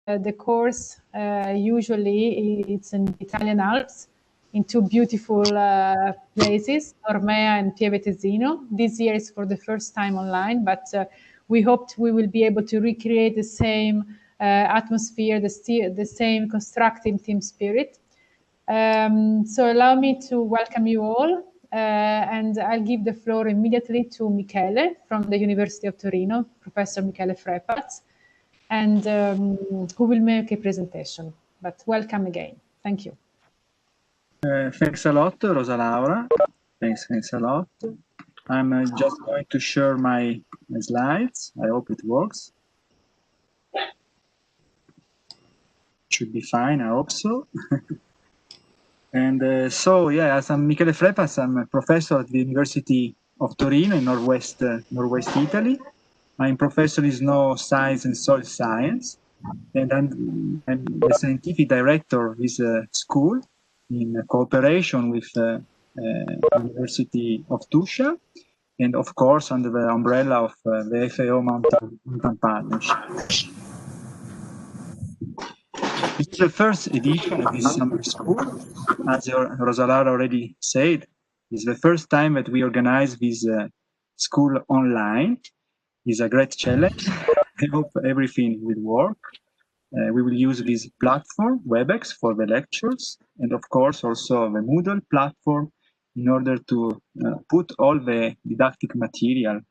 the course usually it's in Italian Alps, in two beautiful places, Ormea and Pieve Tesino. This year is for the first time online, but we hoped we will be able to recreate the same atmosphere, the same constructive team spirit. So allow me to welcome you all, and I'll give the floor immediately to Michele from the University of Torino, Professor Michele Frepaz, and who will make a presentation. But welcome again. Thank you. Thanks a lot, Rosa Laura. Thanks a lot. I'm just going to share my slides. I hope it works. Should be fine, I hope so. And so, yeah, as I'm Michele Frepaz, I'm a professor at the University of Torino in Northwest Italy. I'm professor in snow science and soil science, and I'm the scientific director of this school in cooperation with University of Tuscia, and of course under the umbrella of the FAO Mountain Partnership. This is the first edition of this summer school. As Rosa Laura already said, it's the first time that we organize this school online. It's a great challenge. I hope everything will work. We will use this platform, WebEx, for the lectures, and of course also the Moodle platform in order to put all the didactic material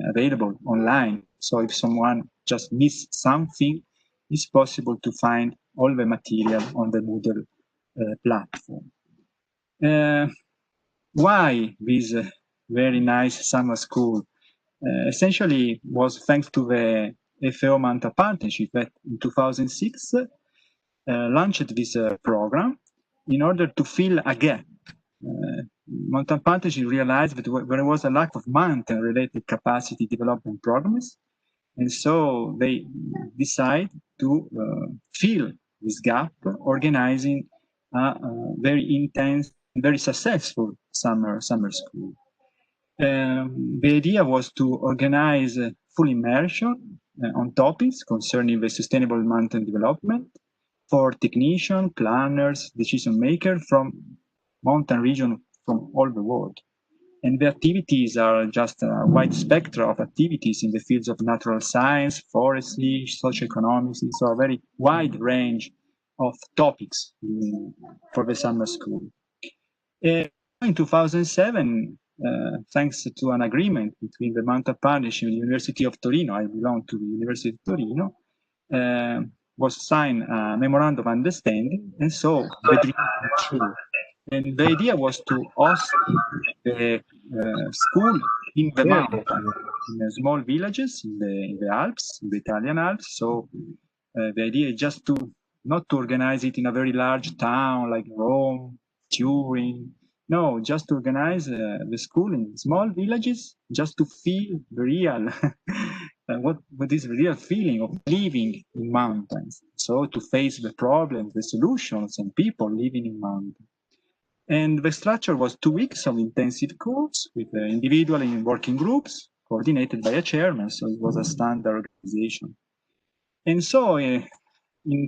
available online. So if someone just missed something, it's possible to find all the material on the Moodle platform. Why this very nice summer school? Essentially was thanks to the FAO Mountain Partnership that in 2006 launched this program in order to fill a gap. Mountain Partnership realized that there was a lack of mountain-related capacity development programs, and so they decided to fill this gap, organizing a very intense, very successful summer school. The idea was to organize full immersion on topics concerning the sustainable mountain development for technicians, planners, decision makers from mountain regions from all the world. And the activities are just a wide spectrum of activities in the fields of natural science, forestry, socioeconomics, so a very wide range of topics for the summer school. In 2007, thanks to an agreement between the Mountain Partnership and the University of Torino, I belong to the University of Torino, was signed a memorandum of understanding, and so the dream came true. And the idea was to host the school in the mountains, in small villages in the Alps, in the Italian Alps. So the idea is just to not to organize it in a very large town like Rome, Turin. No, just to organize the school in small villages, just to feel the real, what is the real feeling of living in mountains. So to face the problems, the solutions, and people living in mountains. And the structure was 2 weeks of intensive course with individual and working groups, coordinated by a chairman, so it was a standard organization. And so in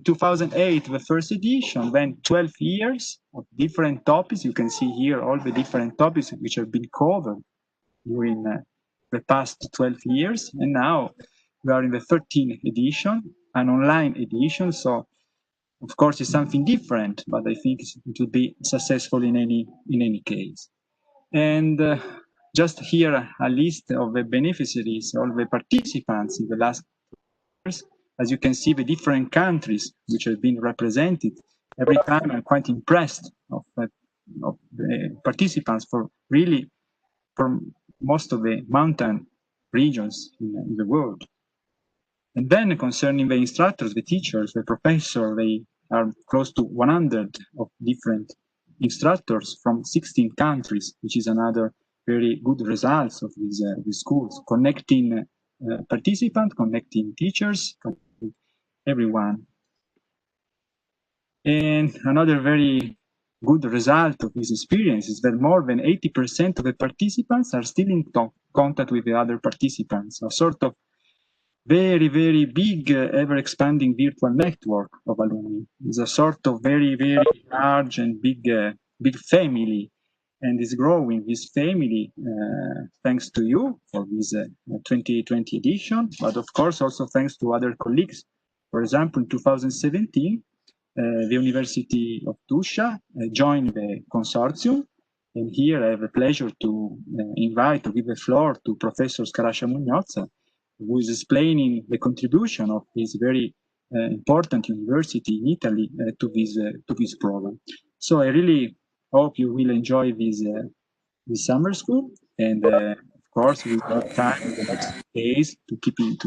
2008, the first edition, then 12 years of different topics. You can see here all the different topics which have been covered during the past 12 years. And now we are in the 13th edition, an online edition. So of course it's something different, but I think it will be successful in any case. And just here a list of the beneficiaries, all the participants in the last years. As you can see, the different countries which have been represented. Every time I'm quite impressed of the participants from most of the mountain regions in the world. And then concerning the instructors, the teachers, the professors, they are close to 100 of different instructors from 16 countries, which is another very good results of these schools, connecting participants, connecting teachers, connecting everyone. And another very good result of this experience is that more than 80% of the participants are still in contact with the other participants, a sort of very, very big, ever-expanding virtual network of alumni. It's a sort of very, very large and big, big family, and is growing this family thanks to you for this 2020 edition, but of course also thanks to other colleagues. For example, in 2017, the University of Tuscia joined the consortium, and here I have a pleasure to give the floor to Professor Scarascia Mugnozza, who is explaining the contribution of this very important university in Italy to this program. So I really hope you will enjoy this summer school, and of course we have time in the next days to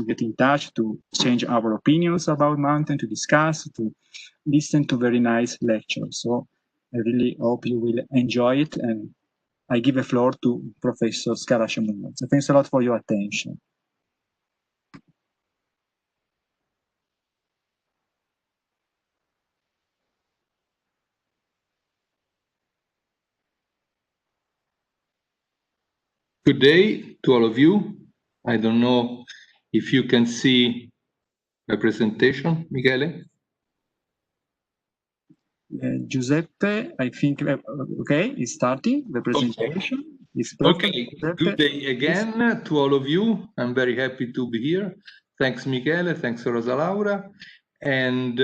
get in touch, to exchange our opinions about mountain, to discuss, to listen to very nice lectures. So I really hope you will enjoy it, and I give the floor to Professor Scarascia Mugnozza. Thanks a lot for your attention. Good day to all of you. I don't know if you can see my presentation, Michele. Giuseppe, I think, okay, it's starting the presentation. Okay. Okay, good day again to all of you. I'm very happy to be here. Thanks, Michele. Thanks, Rosa Laura. And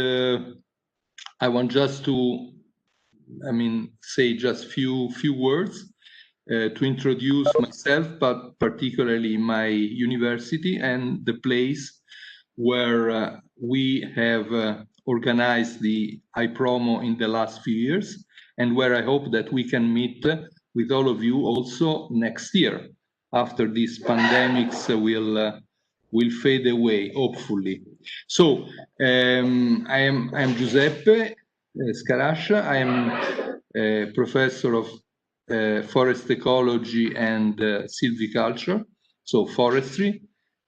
I want just to, say just few words to introduce myself, but particularly my university and the place where we have organized the IPROMO in the last few years, and where I hope that we can meet with all of you also next year, after these pandemics will fade away, hopefully. So I am Giuseppe Scarascia. I am a professor of forest ecology and silviculture, so forestry,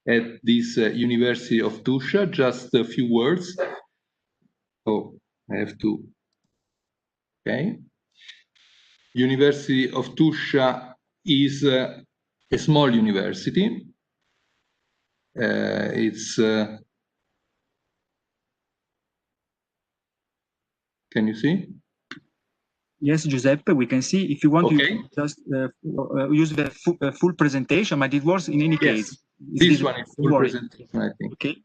at this University of Tuscia. Just a few words. Oh, I have to. Okay. University of Tuscia is a small university. It's. Can you see? Yes, Giuseppe, we can see. If you want to just use the full presentation, but it was in any case. This one is full presentation, I think. Okay.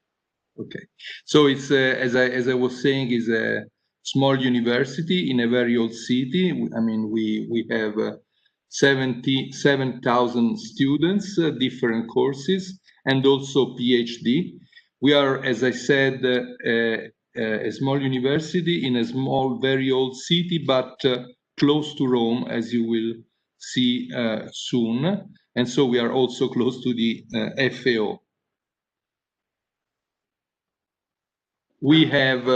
Okay. So it's as I was saying, is a small university in a very old city. I mean, we have 77,000 students, different courses, and also PhD. We are, as I said, a small university in a small, very old city, but close to Rome, as you will see soon. And so we are also close to the FAO. We have,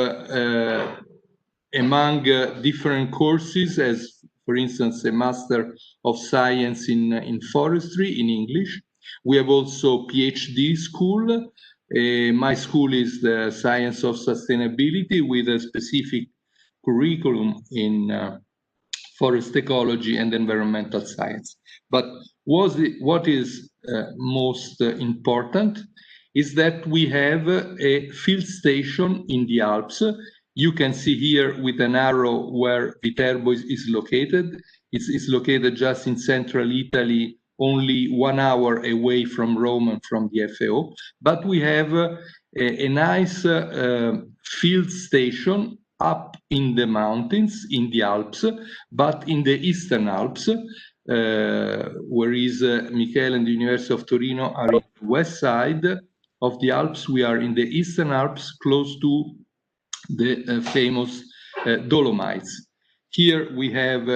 among different courses, as for instance, a Master of Science in Forestry in English. We have also PhD school. My school is the Science of Sustainability with a specific curriculum in forest ecology and environmental science. But what is most important is that we have a field station in the Alps. You can see here with an arrow where Viterbo is located. It's located just in central Italy, only 1 hour away from Rome and from the FAO. But we have a nice field station up in the mountains in the Alps, but in the Eastern Alps, whereas Michele and the University of Torino are in the west side of the Alps. We are in the Eastern Alps, close to the famous Dolomites. Here we have,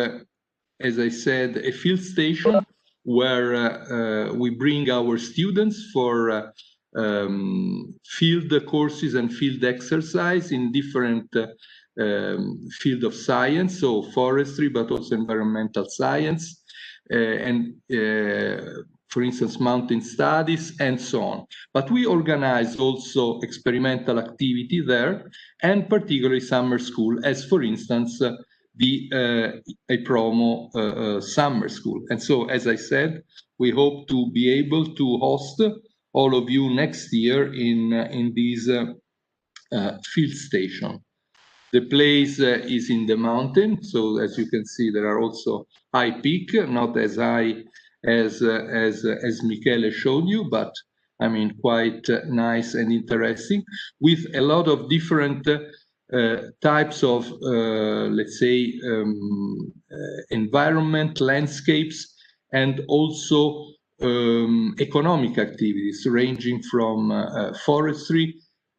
as I said, a field station where we bring our students for field courses and field exercise in different field of science, so forestry, but also environmental science, and for instance, mountain studies and so on. But we organize also experimental activity there, and particularly summer school, as for instance, the IPROMO summer school. And so, as I said, we hope to be able to host all of you next year in this field station. The place is in the mountain, so as you can see, there are also high peak, not as high as Michele showed you, but I mean quite nice and interesting, with a lot of different types of, let's say, environment, landscapes, and also economic activities ranging from forestry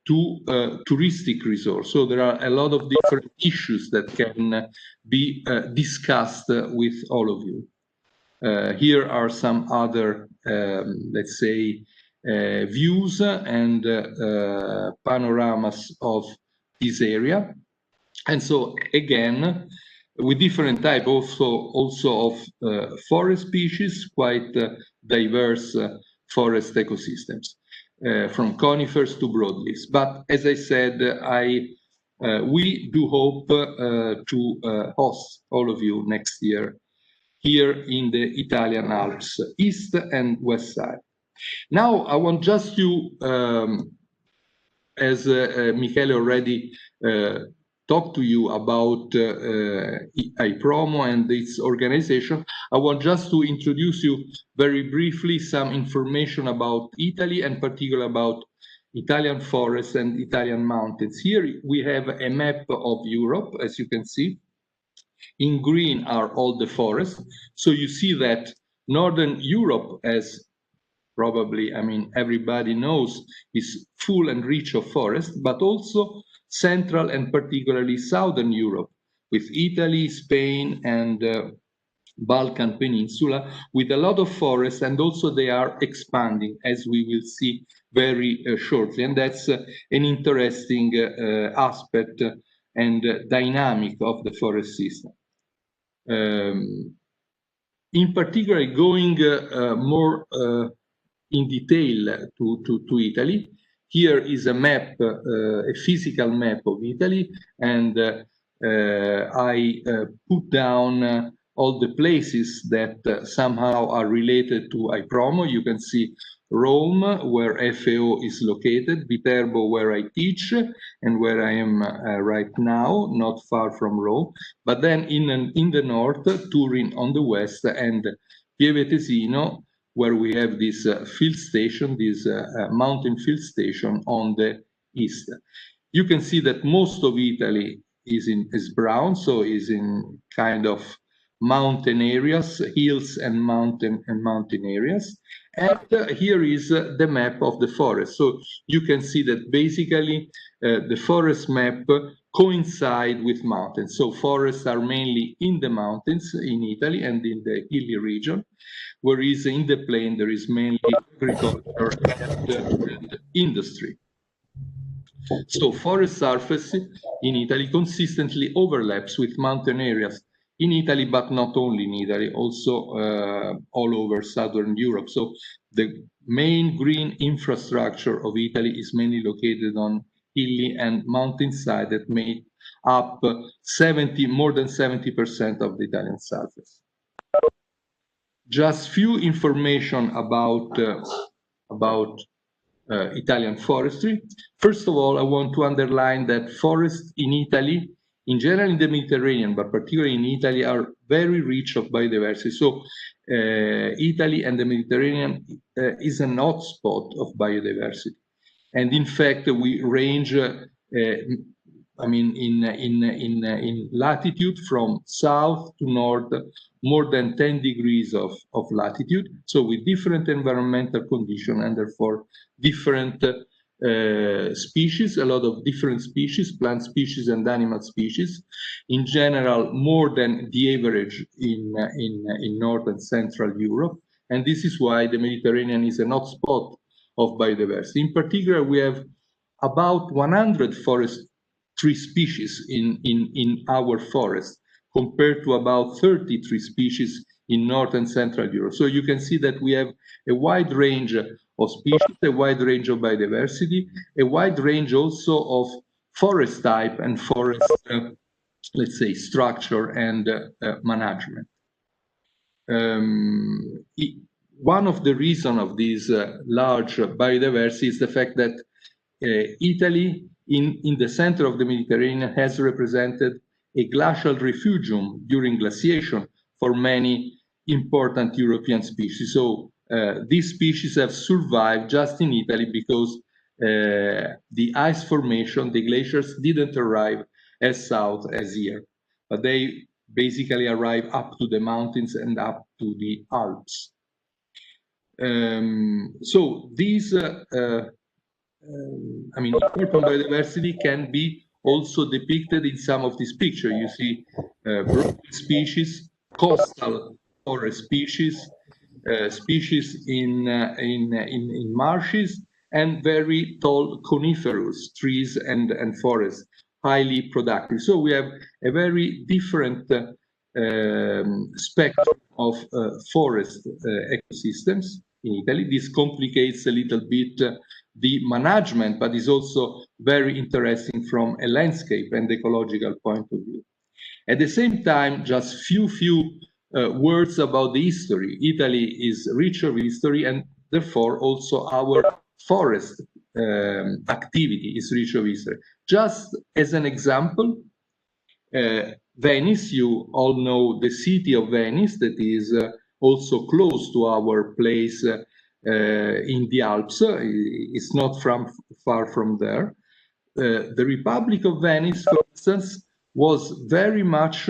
to touristic resorts. So there are a lot of different issues that can be discussed with all of you. Here are some other, let's say, views and panoramas of this area. And so again, with different type also of forest species, quite diverse forest ecosystems. From conifers to broadleaves. But as I said, we do hope to host all of you next year here in the Italian Alps, east and west side. Now, I want just to, as Michele already talked to you about IPROMO and its organization, I want just to introduce you very briefly some information about Italy, and particularly about Italian forests and Italian mountains. Here we have a map of Europe, as you can see. In green are all the forests. So you see that Northern Europe, as probably, I mean, everybody knows, is full and rich of forest, but also Central and particularly Southern Europe, with Italy, Spain, and Balkan Peninsula, with a lot of forests, and also they are expanding, as we will see very shortly. And that's an interesting aspect and dynamic of the forest system. In particular, going more in detail to Italy, here is a map, a physical map of Italy, and I put down all the places that somehow are related to IPROMO. You can see Rome, where FAO is located, Viterbo, where I teach, and where I am right now, not far from Rome. But then in the north, Turin on the west, and Pieve Tesino, where we have this field station, this mountain field station on the east. You can see that most of Italy is brown, so is in kind of mountain areas, hills and mountain areas. And here is the map of the forest. So you can see that basically the forest map coincide with mountains. So forests are mainly in the mountains in Italy and in the hilly region, whereas in the plain there is mainly agriculture and industry. So forest surface in Italy consistently overlaps with mountain areas in Italy, but not only in Italy, also all over Southern Europe. So the main green infrastructure of Italy is mainly located on hilly and mountainside that make up more than 70% of the Italian surface. Just few information about Italian forestry. First of all, I want to underline that forests in Italy, in general in the Mediterranean, but particularly in Italy, are very rich of biodiversity. So Italy and the Mediterranean is an hotspot of biodiversity. And in fact, we range, I mean, in latitude from south to north, more than 10 degrees of latitude. So with different environmental conditions and therefore different species, a lot of different species, plant species and animal species. In general, more than the average in North and Central Europe. And this is why the Mediterranean is an hotspot of biodiversity. In particular, we have about 100 forest tree species in our forest, compared to about 33 species in North and Central Europe. So you can see that we have a wide range of species, a wide range of biodiversity, a wide range also of forest type and forest, let's say, structure and management. one of the reasons of this large biodiversity is the fact that Italy, in the center of the Mediterranean, has represented a glacial refugium during glaciation for many important European species. So these species have survived just in Italy because the ice formation, the glaciers didn't arrive as south as here, but they basically arrive up to the mountains and up to the Alps. So these, important biodiversity can be also depicted in some of these pictures. You see broad species, coastal forest species, species in marshes, and very tall coniferous trees and forests, highly productive. So we have a very different spectrum of forest ecosystems in Italy. This complicates a little bit the management, but is also very interesting from a landscape and ecological point of view. At the same time, just few words about the history. Italy is rich of history, and therefore also our forest activity is rich of history. Just as an example, Venice, you all know the city of Venice, that is also close to our place in the Alps. It's not far from there. The Republic of Venice, for instance, was very much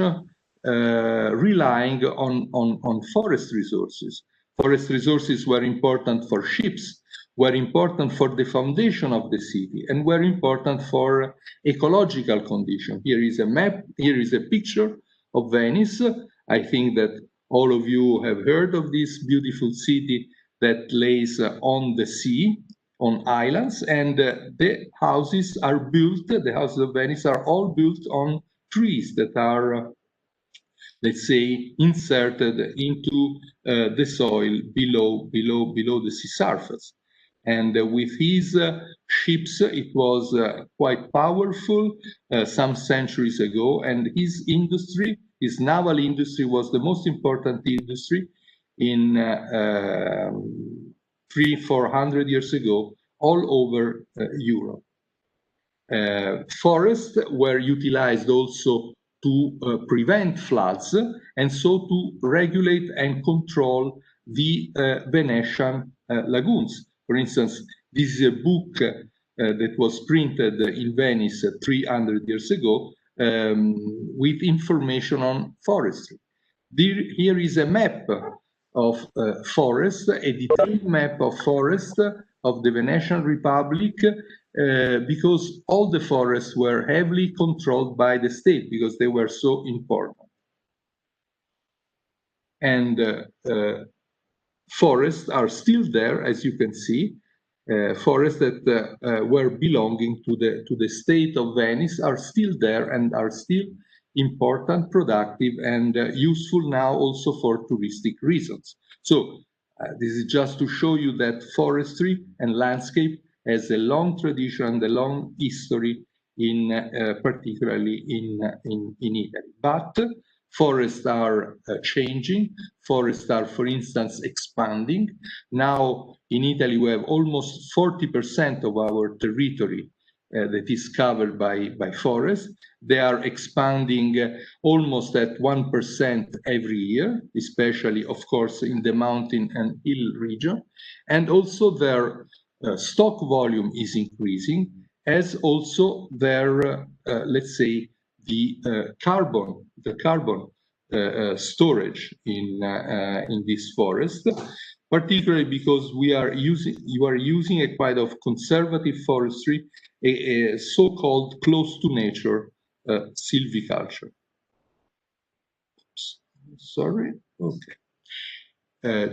relying on forest resources. Forest resources were important for ships, were important for the foundation of the city, and were important for ecological condition. Here is a map, here is a picture of Venice. I think that all of you have heard of this beautiful city that lays on the sea, on islands, and the houses are built, the houses of Venice are all built on trees that are, let's say, inserted into the soil below the sea surface. And with his ships, it was quite powerful some centuries ago, and his industry, his naval industry, was the most important industry in 300-400 years ago all over Europe. Forests were utilized also to prevent floods, and so to regulate and control the Venetian lagoons. For instance, this is a book that was printed in Venice 300 years ago with information on forestry. Here is a map of forest, a detailed map of forest of the Venetian Republic, because all the forests were heavily controlled by the state because they were so important. And forests are still there, as you can see. Forests that were belonging to the state of Venice are still there and are still important, productive, and useful now also for touristic reasons. So this is just to show you that forestry and landscape has a long tradition and a long history in particularly in Italy. But forests are changing. Forests are, for instance, expanding. Now in Italy we have almost 40% of our territory that is covered by forests. They are expanding almost at 1% every year, especially, of course, in the mountain and hill region. And also their stock volume is increasing, as also their, let's say, the carbon storage in this forest, particularly because you are using a kind of conservative forestry, a so-called close to nature silviculture. Oops, sorry. Okay.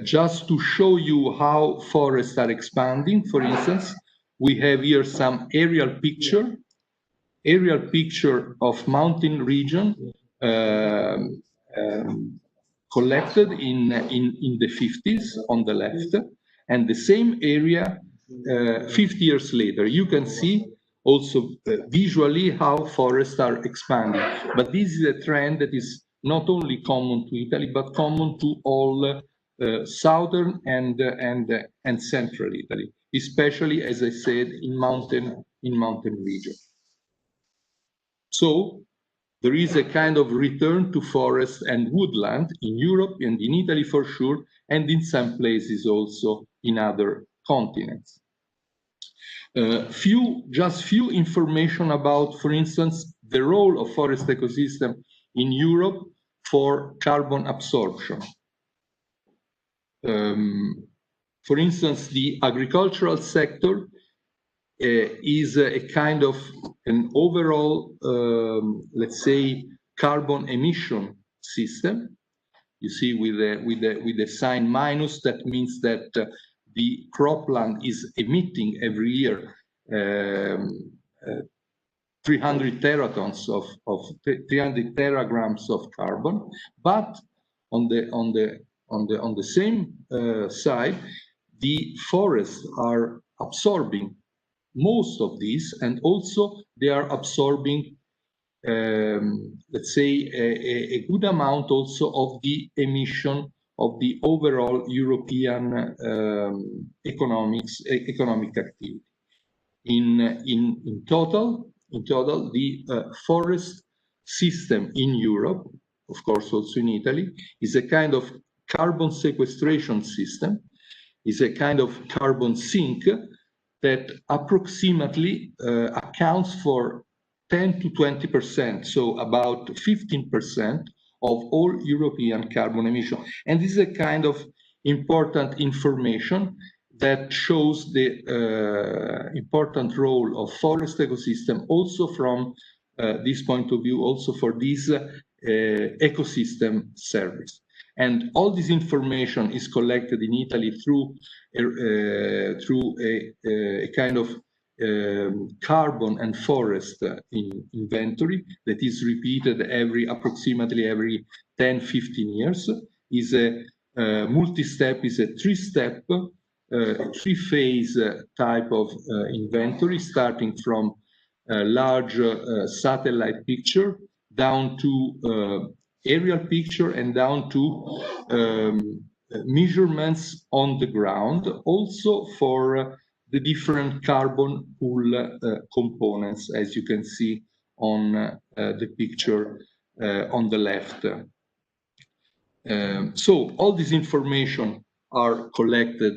Just to show you how forests are expanding, for instance, we have here some aerial picture of mountain region collected in the 50s on the left, and the same area 50 years later. You can see also visually how forests are expanding. But this is a trend that is not only common to Italy, but common to all southern and central Italy, especially, as I said, in mountain region. So there is a kind of return to forest and woodland in Europe and in Italy for sure, and in some places also in other continents. Just few information about, for instance, the role of forest ecosystem in Europe for carbon absorption. For instance, the agricultural sector is a kind of an overall, let's say, carbon emission system. You see, with the sign minus, that means that the cropland is emitting every year 300 teratons of 300 teragrams of carbon, but on the same side, the forests are absorbing most of these, and also they are absorbing, let's say, a good amount also of the emission of the overall European economic activity. In total, the forest system in Europe, of course also in Italy, is a kind of carbon sequestration system, is a kind of carbon sink that approximately accounts for 10 to 20%, so about 15% of all European carbon emission. And this is a kind of important information that shows the important role of forest ecosystem also from this point of view, also for this ecosystem service. And all this information is collected in Italy through a kind of carbon and forest inventory that is repeated approximately every 10-15 years. Is a multi-step, is a three-step, three-phase type of inventory, starting from a large satellite picture down to aerial picture and down to measurements on the ground, also for the different carbon pool components, as you can see on the picture on the left. So all this information are collected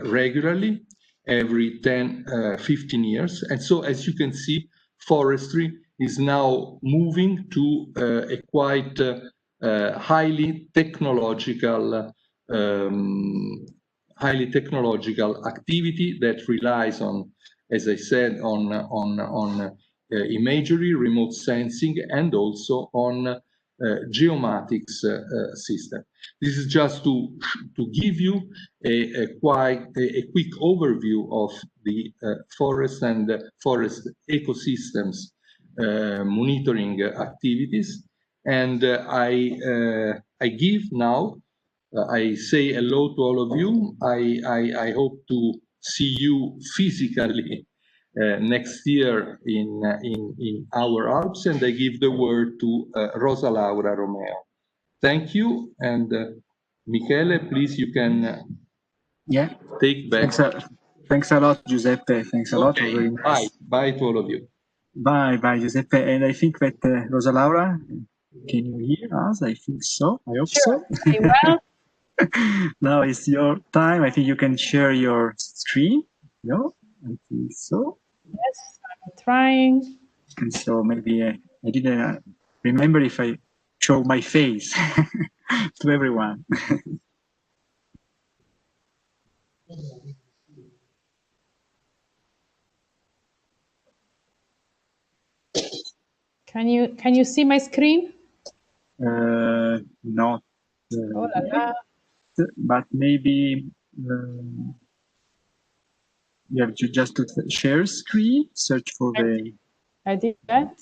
regularly every 10-15 years. And so, as you can see, forestry is now moving to a quite highly technological activity that relies on, as I said, on imagery, remote sensing, and also on geomatics system. This is just to give you a quick overview of the forest and forest ecosystems monitoring activities. And I give now, I say hello to all of you. I hope to see you physically next year in our Alps, and I give the word to Rosa Laura Romeo. Thank you, and Michele, please, you can take back. Thanks a lot, Giuseppe. Thanks a lot. Very nice. Bye to all of you. Bye, Giuseppe. And I think that Rosa Laura, can you hear us? I think so. I hope so. Very well. Now it's your time. I think you can share your screen. No, I think so. Yes, I'm trying. And so maybe I didn't remember if I show my face to everyone. Can you see my screen? Not Oh la la. but maybe you have to just to share screen, search for the. I did that.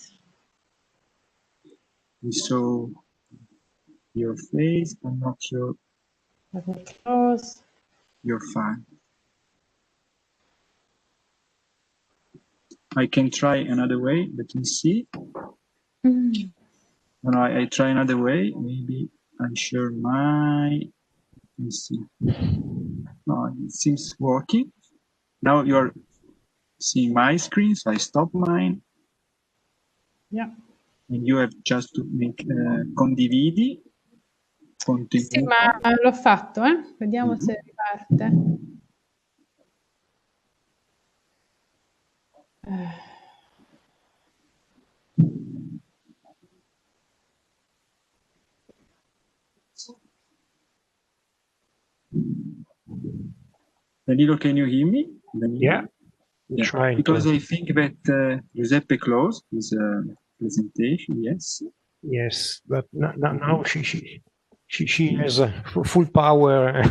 We saw your face. I'm not sure. Let me close. You're fine. I can try another way. Let me see. No, I try another way. Maybe I share my Let me see. No, it seems working. Now you're seeing my screen, so I stop mine. Yeah. And you have just to make condividi. Sì, ma l'ho fatto, eh? Vediamo se riparte. Danilo, can you hear me? Yeah. Trying because to. I think that Giuseppe closed his presentation. Yes. Yes, but now she has full power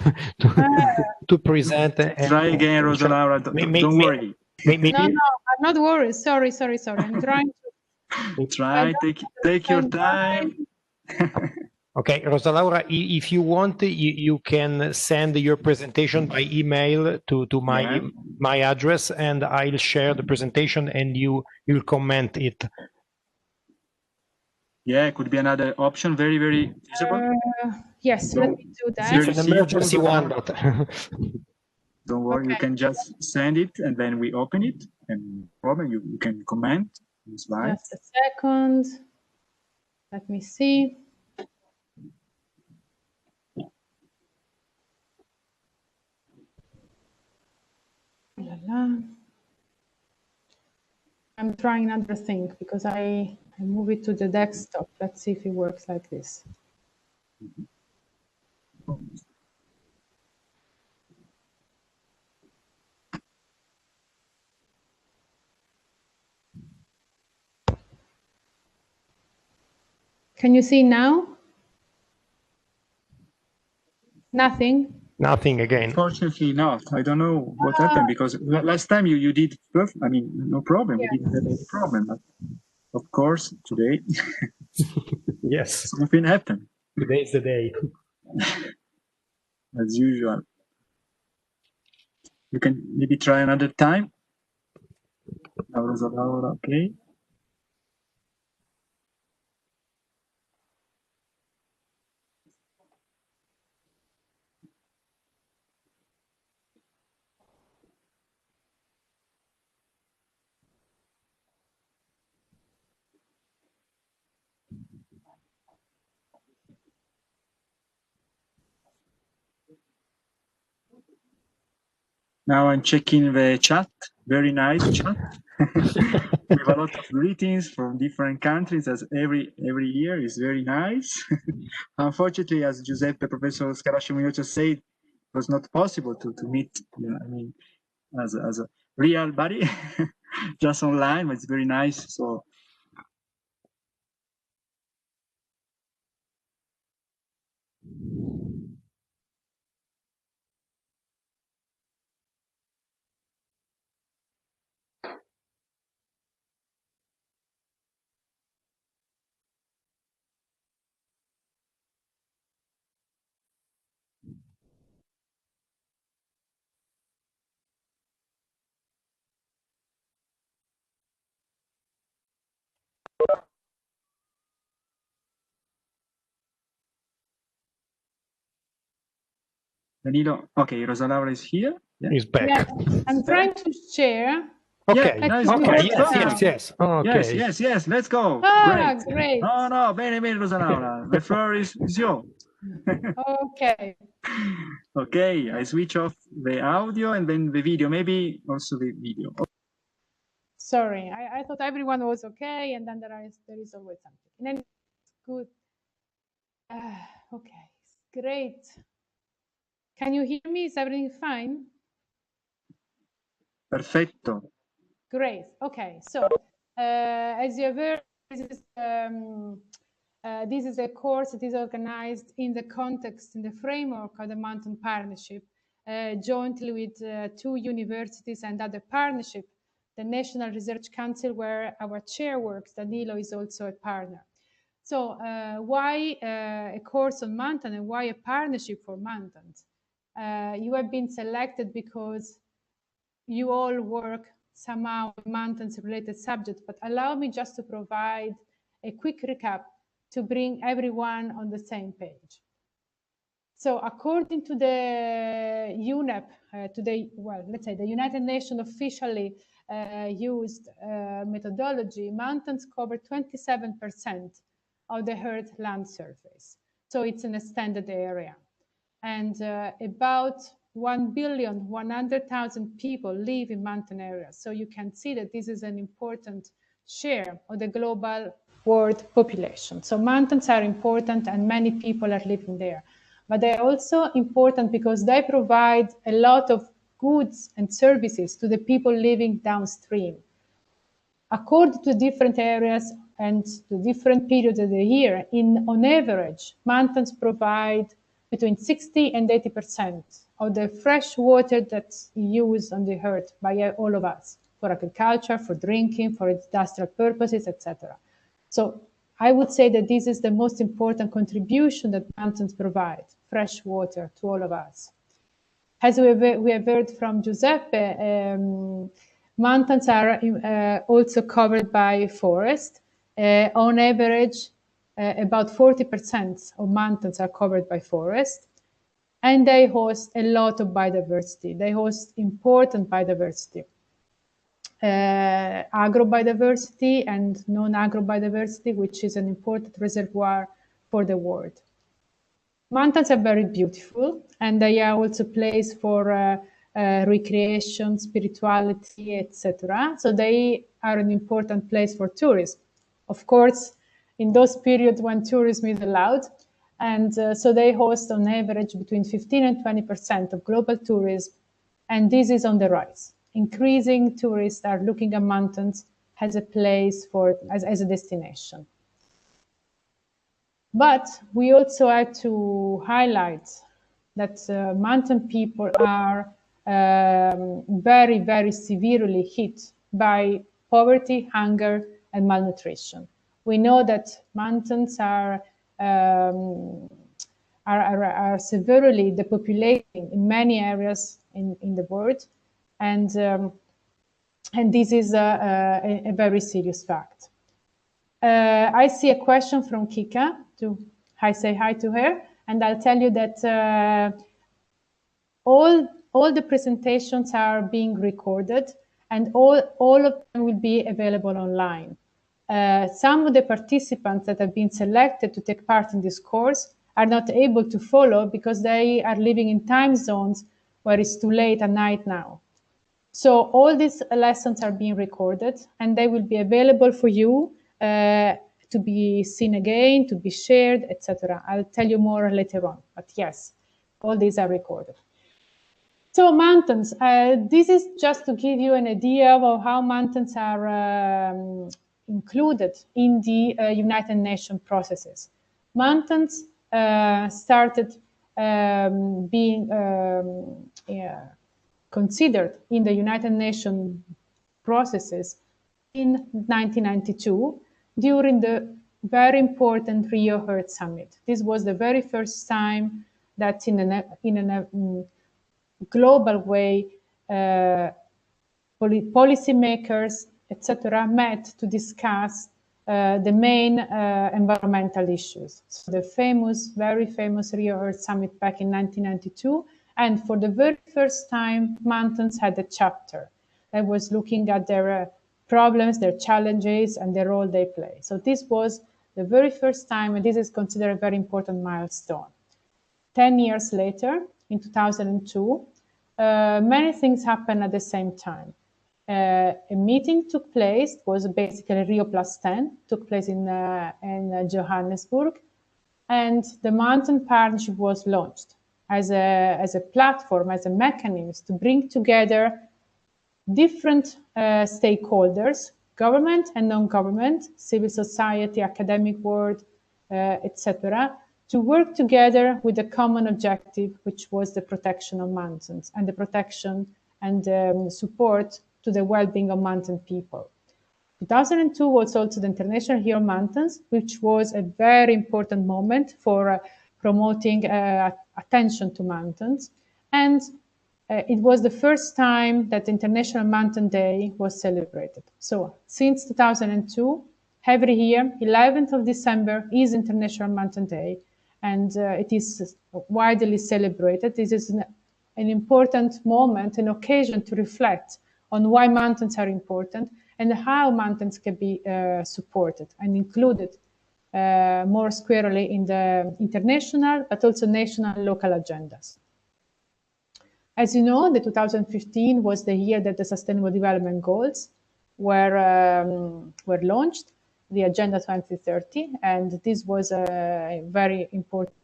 to present. Try again, Rosa Laura. Don't worry. Maybe, No, I'm not worried. Sorry. I'm trying to. Try. Take your time. Okay, Rosa Laura, if you want, you can send your presentation by email to my address, and I'll share the presentation, and you'll comment it. Yeah, it could be another option. Very, very visible. Yes, let me do that. It's an emergency one, but don't worry. Okay. You can just send it, and then we open it, and problem you can comment on the slide. Just a second. Let me see. I'm trying another thing because I move it to the desktop. Let's see if it works like this. Can you see now? Nothing? Nothing again. Unfortunately not. I don't know what happened, because last time you did perfect. I mean, no problem. Yeah. We didn't have any problem. But of course, today, yes, something happened. Today is the day. As usual. You can maybe try another time. Okay. Now I'm checking the chat. Very nice chat. With a lot of greetings from different countries, as every year is very nice. Unfortunately, as Giuseppe, Professor Scarasci-Munoz said, it was not possible to meet, I mean, as a real body, just online, but it's very nice. So Danilo, okay, Rosa Laura is here. Yeah. He's back. Yeah, I'm trying to share. Okay. Yeah, nice. Okay. Yes. Okay. Yes. Let's go. Great. No. Bene, Rosa Laura. The floor is yours. Okay. Okay, I switch off the audio and then the video, maybe also the video. Sorry, I thought everyone was okay, and then there is always something. And then good. Okay, great. Can you hear me? Is everything fine? Perfecto. Great. Okay, so as you have heard, this is a course that is organized in the context, in the framework of the Mountain Partnership, jointly with 2 universities and other partnership, the National Research Council, where our chair works, Danilo, is also a partner. So why a course on mountain, and why a partnership for mountains? You have been selected because you all work somehow with mountains related subjects, but allow me just to provide a quick recap to bring everyone on the same page. So according to the UNEP, let's say the United Nations officially used methodology, mountains cover 27% of the Earth land surface. So it's an extended area. And about 1,100,000 people live in mountain areas. So you can see that this is an important share of the global world population. So mountains are important and many people are living there. But they're also important because they provide a lot of goods and services to the people living downstream. According to different areas and the different periods of the year, on average, mountains provide between 60 and 80% of the fresh water that's used on the earth by all of us, for agriculture, for drinking, for industrial purposes, etc. So I would say that this is the most important contribution that mountains provide, fresh water to all of us. As we have heard from Giuseppe, mountains are also covered by forest. On average, about 40% of mountains are covered by forest. And they host a lot of biodiversity. They host important biodiversity. Agrobiodiversity and non-agrobiodiversity, which is an important reservoir for the world. Mountains are very beautiful, and they are also place for recreation, spirituality, etc. So they are an important place for tourism. Of course, in those periods when tourism is allowed, and so they host on average between 15 and 20% of global tourism, and this is on the rise. Increasing tourists are looking at mountains as a place as a destination. But we also have to highlight that mountain people are very, very severely hit by poverty, hunger, and malnutrition. We know that mountains are severely depopulating in many areas in the world, and this is a very serious fact. I see a question from Kika. I say hi to her, and I'll tell you that all the presentations are being recorded, and all of them will be available online. Some of the participants that have been selected to take part in this course are not able to follow because they are living in time zones where it's too late at night now. So all these lessons are being recorded, and they will be available for you to be seen again, to be shared, etc. I'll tell you more later on, but yes, all these are recorded. So mountains, this is just to give you an idea of how mountains are included in the United Nations processes. Mountains started being considered in the United Nations processes in 1992 during the very important Rio Earth Summit. This was the very first time that in a global way policymakers, etc., met to discuss the main environmental issues. So the very famous Rio Earth Summit back in 1992, and for the very first time, mountains had a chapter that was looking at their problems, their challenges, and the role they play. So this was the very first time, and this is considered a very important milestone. 10 years later, in 2002, many things happened at the same time. A meeting took place, it was basically Rio Plus 10, took place in Johannesburg, and the Mountain Partnership was launched as a platform, as a mechanism to bring together different stakeholders, government and non-government, civil society, academic world, etc., to work together with a common objective, which was the protection of mountains and the protection and support to the well-being of mountain people. 2002 was also the International Year of Mountains, which was a very important moment for promoting attention to mountains. And it was the first time that International Mountain Day was celebrated. So since 2002, every year, 11th of December is International Mountain Day. and it is widely celebrated. This is an important moment, an occasion to reflect on why mountains are important and how mountains can be supported and included more squarely in the international, but also national and local agendas. As you know, the 2015 was the year that the Sustainable Development Goals were launched, the Agenda 2030, and this was a very important.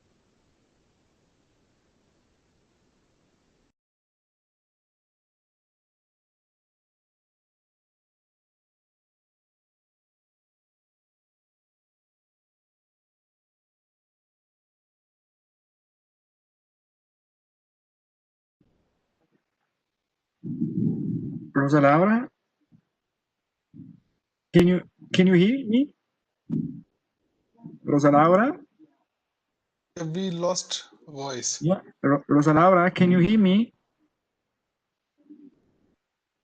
Rosa Laura, can you hear me? Rosa Laura? We lost voice. Yeah, Rosa Laura, can you hear me?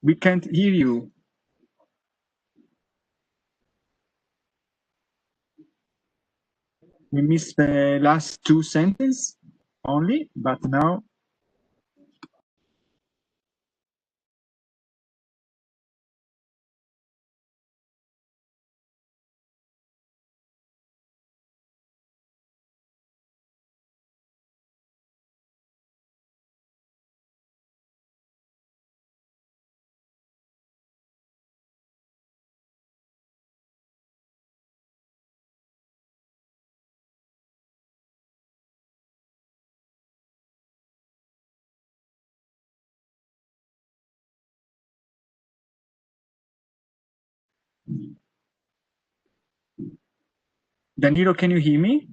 We can't hear you. We missed the last two sentences only, but now. Danilo, can you hear me?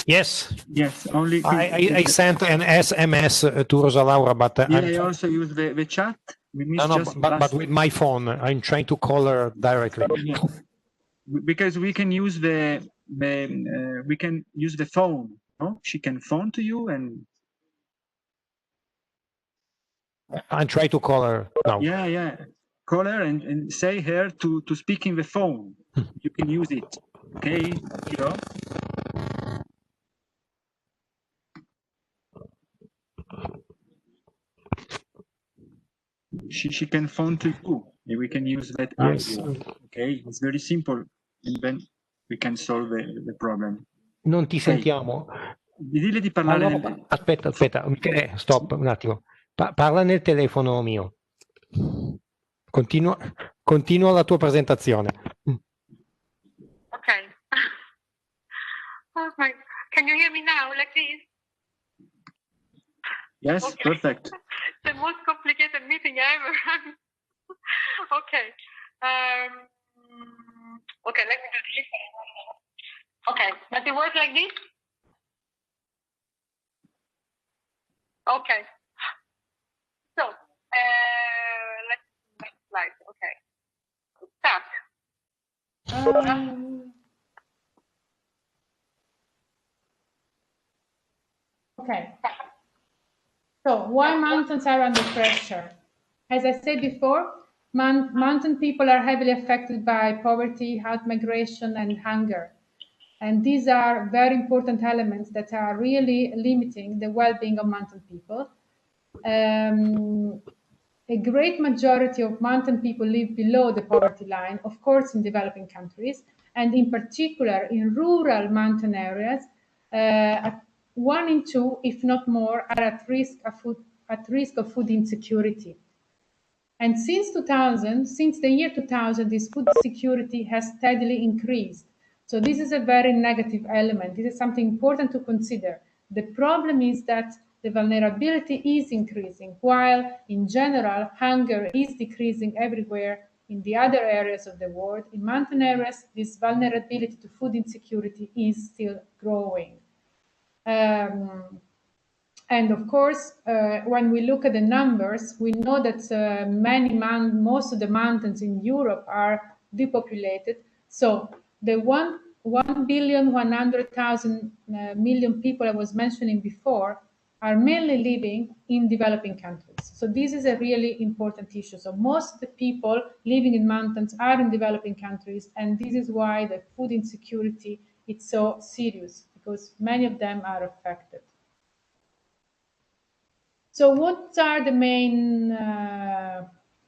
Yes. Yes, only. I sent an SMS to Rosa Laura, but I also use the chat. We missed but with my phone. I'm trying to call her directly. Yeah. Because we can use the phone. No, she can phone to you and. I try to call her now. Yeah. Call her and say her to speak in the phone. You can use it. Okay, Kiro? She can phone to you. We can use that Yes. audio. Okay, it's very simple, and then we can solve the problem. Non ti sentiamo. Dille di parlare allora, aspetta, Michele, stop un attimo. Parla nel telefono mio. Continua la tua presentazione. Okay. Oh my, can you hear me now, like this? Yes, okay. Perfect. The most complicated meeting ever. Okay. Okay, let me do this. Okay, does it work like this? Okay. So, let's next slide. Okay. Start. Okay. So, why mountains are under pressure? As I said before, mountain people are heavily affected by poverty, outmigration, and hunger. And these are very important elements that are really limiting the well-being of mountain people. A great majority of mountain people live below the poverty line, of course, in developing countries, and in particular in rural mountain areas. 1 in 2, if not more, are at risk of food insecurity. And since the year 2000, this food security has steadily increased. So this is a very negative element. This is something important to consider. The problem is that the vulnerability is increasing, while in general, hunger is decreasing everywhere in the other areas of the world. In mountain areas, this vulnerability to food insecurity is still growing. And of course, when we look at the numbers, we know that most of the mountains in Europe are depopulated. So the 1,100,000,000,000 people I was mentioning before are mainly living in developing countries. So this is a really important issue. So most of the people living in mountains are in developing countries, and this is why the food insecurity it's so serious, because many of them are affected. So what are the main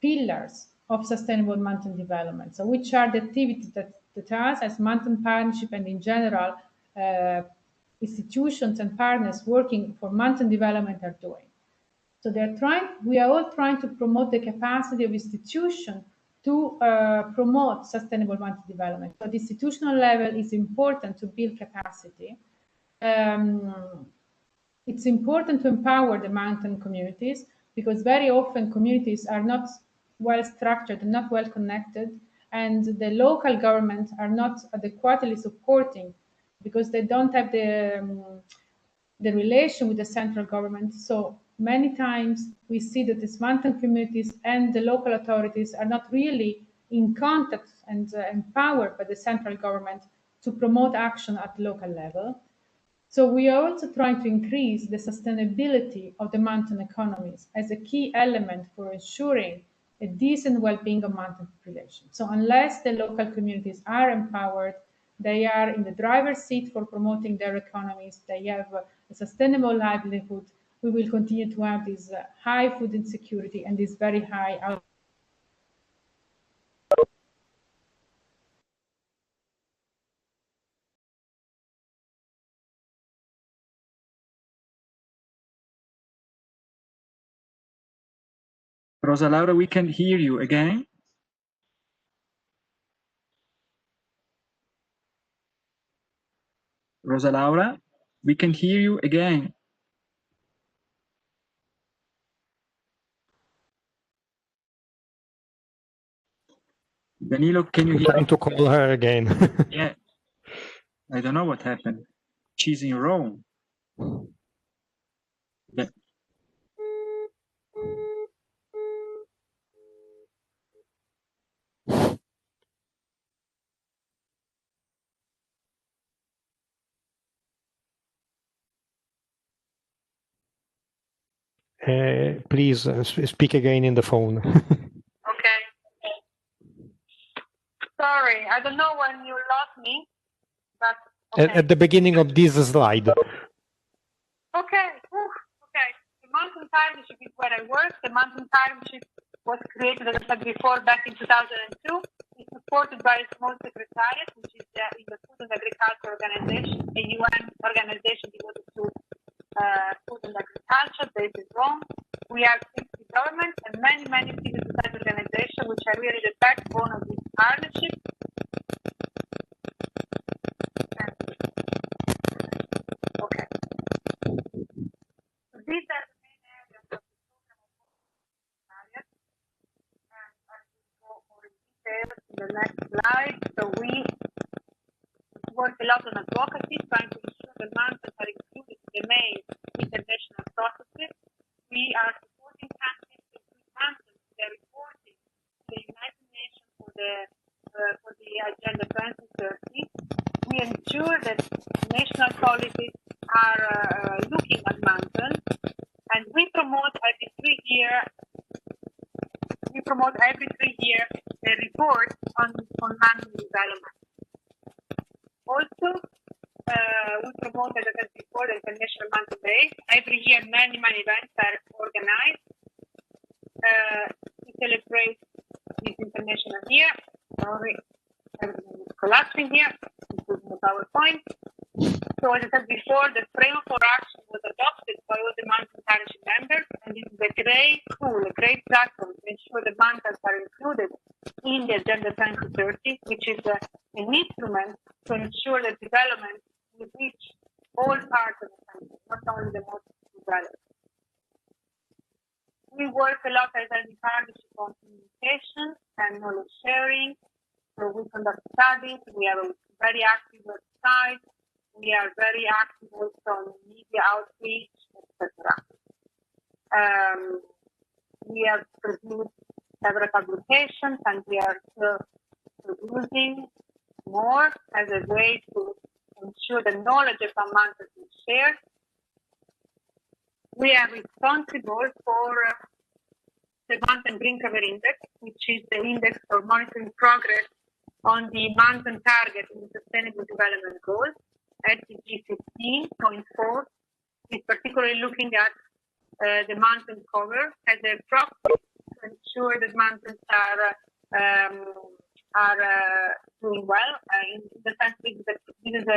pillars of sustainable mountain development? So which are the activities that us as mountain partnership and in general institutions and partners working for mountain development are doing? So we are all trying to promote the capacity of institutions to promote sustainable mountain development. So at the institutional level, it's important to build capacity. It's important to empower the mountain communities, because very often communities are not well structured and not well connected, and the local governments are not adequately supporting, because they don't have the relation with the central government. So many times we see that these mountain communities and the local authorities are not really in contact and empowered by the central government to promote action at local level. So we are also trying to increase the sustainability of the mountain economies as a key element for ensuring a decent well-being of mountain population. So unless the local communities are empowered, they are in the driver's seat for promoting their economies, they have a sustainable livelihood, we will continue to have this high food insecurity and this very high Rosa Laura, we can hear you again. Rosa Laura, we can hear you again. Danilo, can you hear? Trying to call her again. Yeah, I don't know what happened. She's in Rome. Yeah. Please speak again in the phone. Okay. Sorry, I don't know when you lost me, but okay. At the beginning of this slide. Okay. Okay. The Mountain Partnership is where I work. The Mountain Partnership was created, as I said before, back in 2002. It's supported by a small secretariat, which is in the Food and Agriculture Organization, a UN organization devoted to food and agriculture based in Rome. We have 60 governments and many civil society organizations, which are really the backbone of this partnership. Okay. So these are the main areas of the program of secretariat, and I will go more in detail in the next slide. So we work a lot on advocacy, trying to ensure the mountains are included in the main international processes. We are supporting countries to include mountains in their reporting to the United Nations for the Agenda 2030. We ensure that national policies are looking at mountains, and we promote every 3 years. A report on mountain development. Also, we promote, as I said before, the International Mountain Day. Every year, many events are organized to celebrate this international year. Sorry, everything is collapsing here, including the PowerPoint. So, as I said before, the framework for action was adopted by all the mountain partnership members, and this is a great tool, a great platform to ensure the mountains are included in the Agenda 2030, which is an instrument to ensure that development will reach all parts of the country, not only the most developed. We work a lot as a partnership on communication and knowledge sharing. So we conduct studies, we have a very active website, we are very active also on media outreach, etc. We have produced several publications, and we are still producing more as a way to ensure the knowledge of our mountains is shared. We are responsible for the Mountain Green Cover Index, which is the index for monitoring progress on the mountain target in the Sustainable Development Goals, SDG 15.4, is particularly looking at the mountain cover as a proxy to ensure that mountains are doing well. In the sense that this is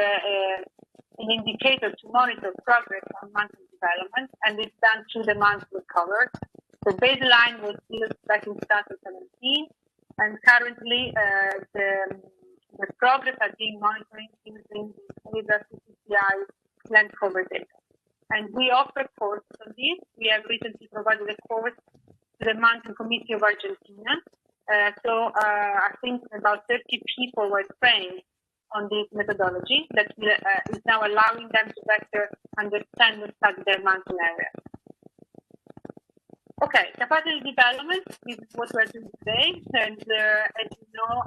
an indicator to monitor progress on mountain development, and it's done through the mountain cover. The baseline was built back in 2017, and currently the progress are being monitored using the CCCI land cover data. And we offer courses on this. We have recently provided a course to the Mountain Committee of Argentina. So I think about 30 people were trained on this methodology that is now allowing them to better understand and study their mountain area. Okay, capacity development is what we're doing today. And as you know,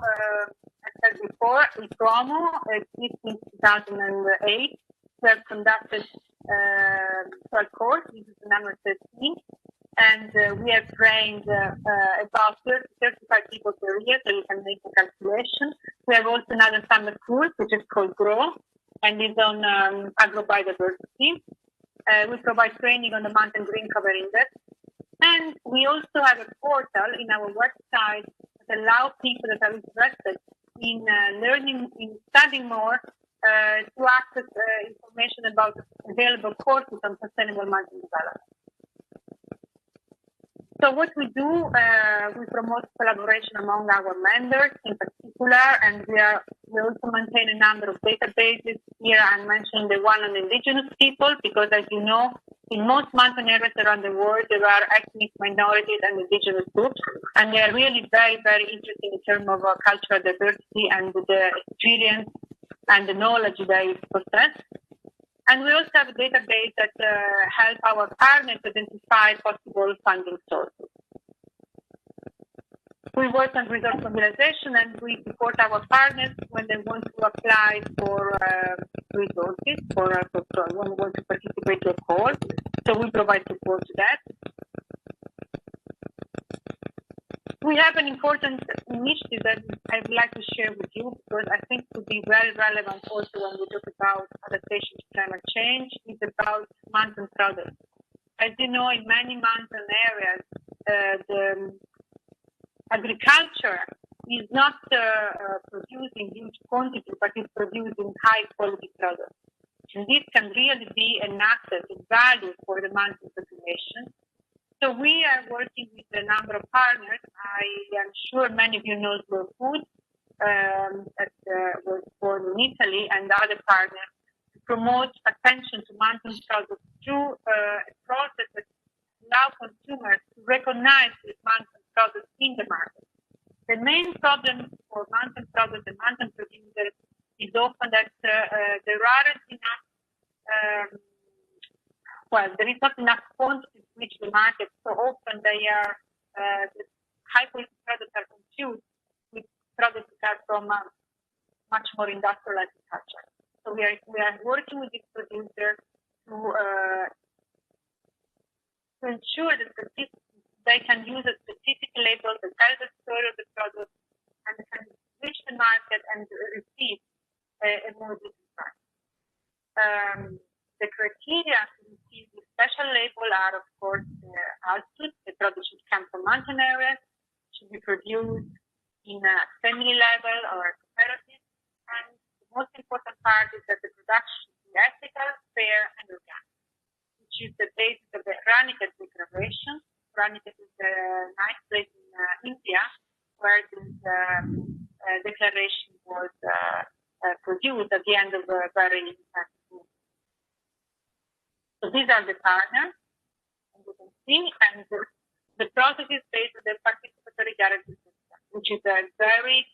I said before, IPROMO exists in 2008. We have conducted 12 courses, this is the number 13. And we have trained about 35 people per year, so you can make a calculation. We have also another summer course, which is called GROW, and is on agrobiodiversity. We provide training on the Mountain Green Cover Index. And we also have a portal in our website that allows people that are interested in learning, in studying more, to access information about available courses on sustainable mountain development. So what we do, we promote collaboration among our members in particular, and we also maintain a number of databases. Here I'm mentioning the one on indigenous people, because as you know, in most mountain areas around the world, there are ethnic minorities and indigenous groups, and they are really very, very interesting in terms of cultural diversity and the experience and the knowledge they possess. And we also have a database that helps our partners identify possible funding sources. We work on resource mobilization, and we support our partners when they want to apply for resources, when they want to participate in a call. So we provide support to that. We have an important initiative that I would like to share with you, because I think it would be very relevant also when we talk about adaptation to climate change. It's about mountain products. As you know, in many mountain areas, the agriculture is not producing huge quantities, but is producing high quality products. And this can really be an asset, a value for the mountain population. So we are working with a number of partners. I am sure many of you know Slow Food, that was born in Italy, and other partners to promote attention to mountain products through a process that allows consumers to recognize these mountain products in the market. The main problem for mountain products and mountain producers is often that there aren't enough there is not enough quantity to reach the market. So often they are, the high quality products are confused with products that are from much more industrial agriculture. So we are working with these producers to ensure that they can use a specific label that tells the story of the product and can reach the market and receive a more decent price. The criteria to receive the special label are, of course, the altitude. The product should come from mountain areas, should be produced in a family level or a cooperative. And the most important part is that the production should be ethical, fair, and organic, which is the basis of the Raniket Declaration. Raniket is a nice place in India where this declaration was produced at the end of a very intense war. So these are the partners, as you can see, and the process is based on the participatory guarantee system, which is a very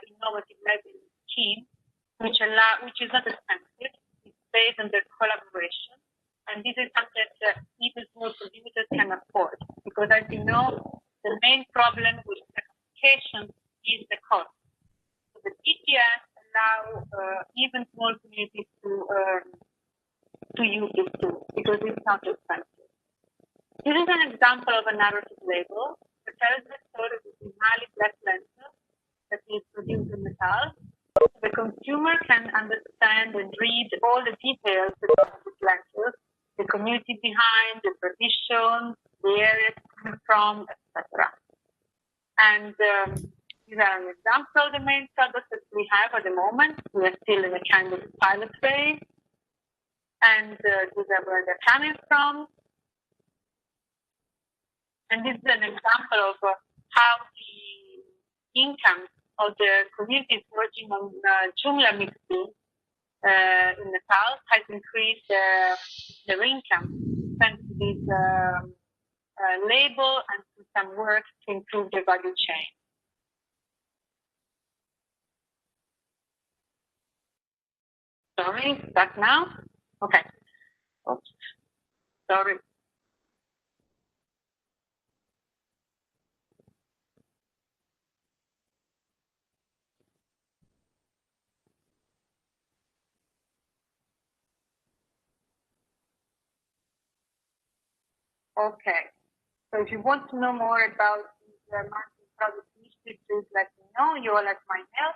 innovative labeling scheme, which is not expensive. It's based on the collaboration, and this is something that even small producers can afford, because as you know, the main problem with certification is the cost. So the PTS allow even small communities to use this tool because it's not expensive. This is an example of a narrative label that tells the story of the Mali black lentil that is produced in metal. The consumer can understand and read all the details about this lentil, the community behind, the tradition, the area it's coming from, etc. And these are an example of the main products that we have at the moment. We are still in a kind of pilot phase. And these are where they're coming from. And this is an example of how the income of the communities working on Joomla mixing in Nepal has increased their income thanks to this label and to some work to improve the value chain. Sorry, back now? Okay. Oops. Sorry. Okay. So if you want to know more about the marketing product initiative, please let me know. You all have my mail.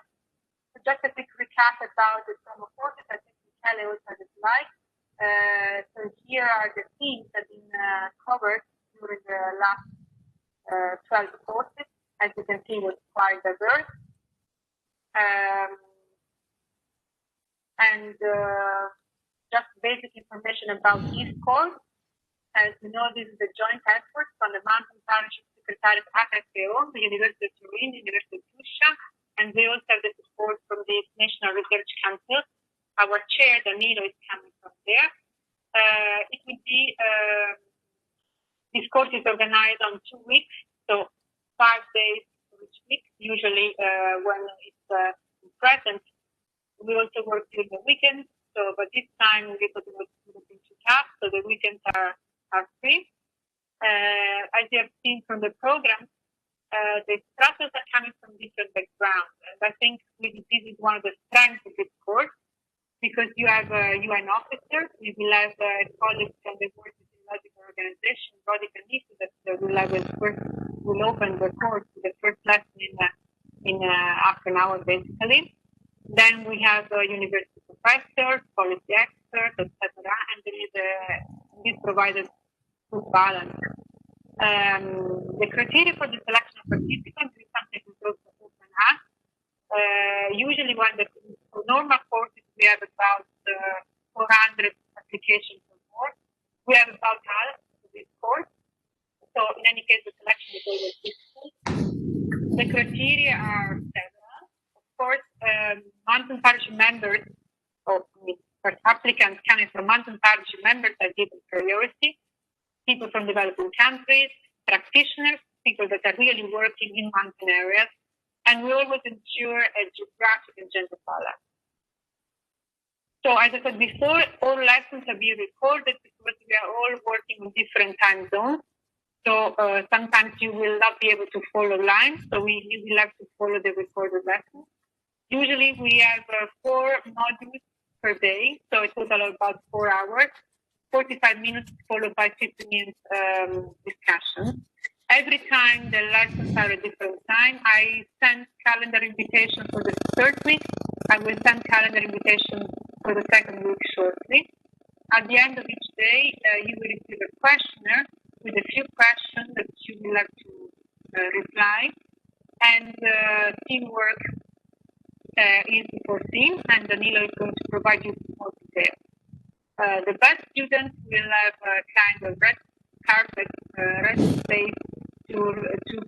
So just a quick recap about the promo courses. I think Michele also had a slide. So here are the themes that have been covered during the last 12 courses. As you can see, it was quite diverse. And just basic information about each course. As you know, this is a joint effort from the Mountain Partnership Secretariat AKO, the University of Turin, the University of Tuscia, and we also have the support from the National Research Council. Our chair, Danilo, is coming from there. It will be, this course is organized on 2 weeks, so 5 days for each week. Usually when it's present, we also work during the weekends. So, but this time we thought it was too tough, so the weekends are free. As you have seen from the program, the instructors are coming from different backgrounds. And I think this is one of the strengths of this course, because you have a UN officer, you will have colleagues from the World Meteorological Organization, Body Canisi, that will open the course with the first lesson in half an hour, basically. Then we have university professors, policy experts, etc. And there is this provided good balance. The criteria for the selection of participants is something we also open up. Usually when for normal courses we have about 400 applications or more. We have about half of this course. So in any case, the selection is always difficult. The criteria are several. Of course, Mountain Partnership members, or applicants coming from Mountain Partnership members are given priority. People from developing countries, practitioners, people that are really working in mountain areas, and we always ensure a geographic and gender balance. So as I said before, all lessons are being recorded because we are all working in different time zones. So sometimes you will not be able to follow lines, so you will have to follow the recorded lessons. Usually we have 4 modules per day, so a total of about 4 hours, 45 minutes followed by 50 minutes discussion. Every time the lessons are a different time, I send calendar invitations for the third week. I will send calendar invitations for the second week shortly. At the end of each day, you will receive a questionnaire with a few questions that you will have to reply. And teamwork is foreseen, and Danilo is going to provide you more details. The best students will have a kind of red carpet, red space to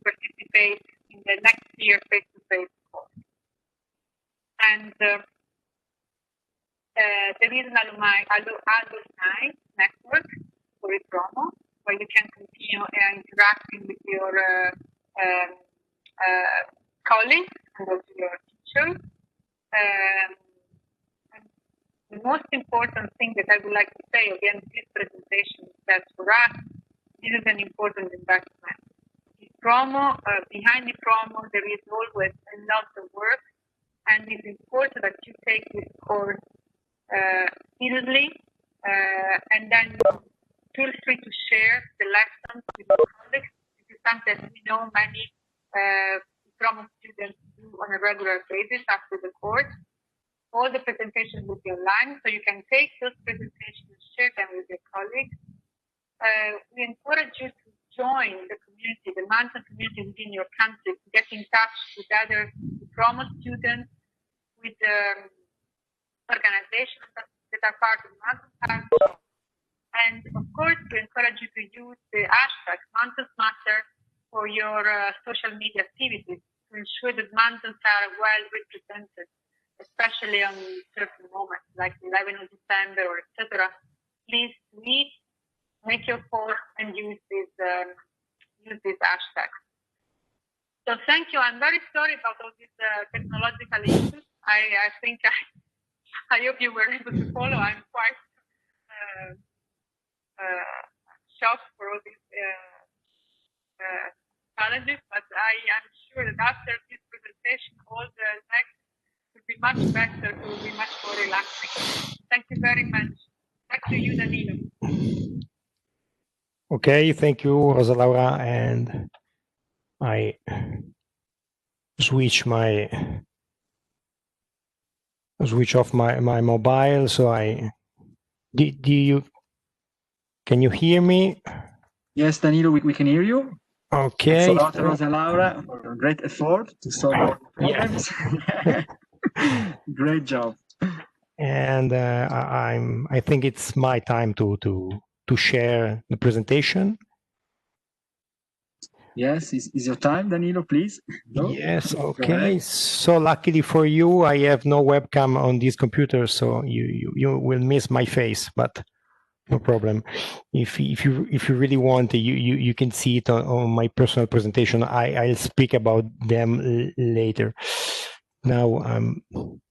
participate in the next year face-to-face course. And there is an alumni network for IPROMO, where you can continue interacting with your colleagues and also your teachers. The most important thing that I would like to say again, this presentation is that for us, this is an important investment. IPROMO, behind IPROMO, there is always a lot of work, and it's important that you take this course seriously, and then feel free to share the lessons with your colleagues. This is something that we know many IPROMO students do on a regular basis after the course. All the presentations will be online, so you can take those presentations and share them with your colleagues. We encourage you to join the community, the Manton community within your country, to get in touch with other IPROMO students, with organizations that are part of the Manton Council. And of course, we encourage you to use the hashtag Mantons Matter for your social media activities to ensure that Mantons are well represented, especially on certain moments like the 11th of December or etc. Please tweet, make your post, and use this hashtag. So thank you. I'm very sorry about all these technological issues. I think I hope you were able to follow. I'm quite shocked for all these challenges, but I am sure that after this presentation, all the next will be much better, it will be much more relaxing. Thank you very much. Back to you, Danilo. Okay, thank you, Rosa Laura, and I switch off my mobile. So can you hear me? Yes, Danilo, we can hear you. Okay. Thanks a lot, Rosa Laura, for a great effort to solve all the problems. Yeah. Great job. And I think it's my time to share the presentation. Yes, is your time, Danilo, please? No? Yes, okay. So luckily for you, I have no webcam on this computer, so you will miss my face, but no problem. If you really want, you can see it on my personal presentation. I'll speak about them later. Now I'm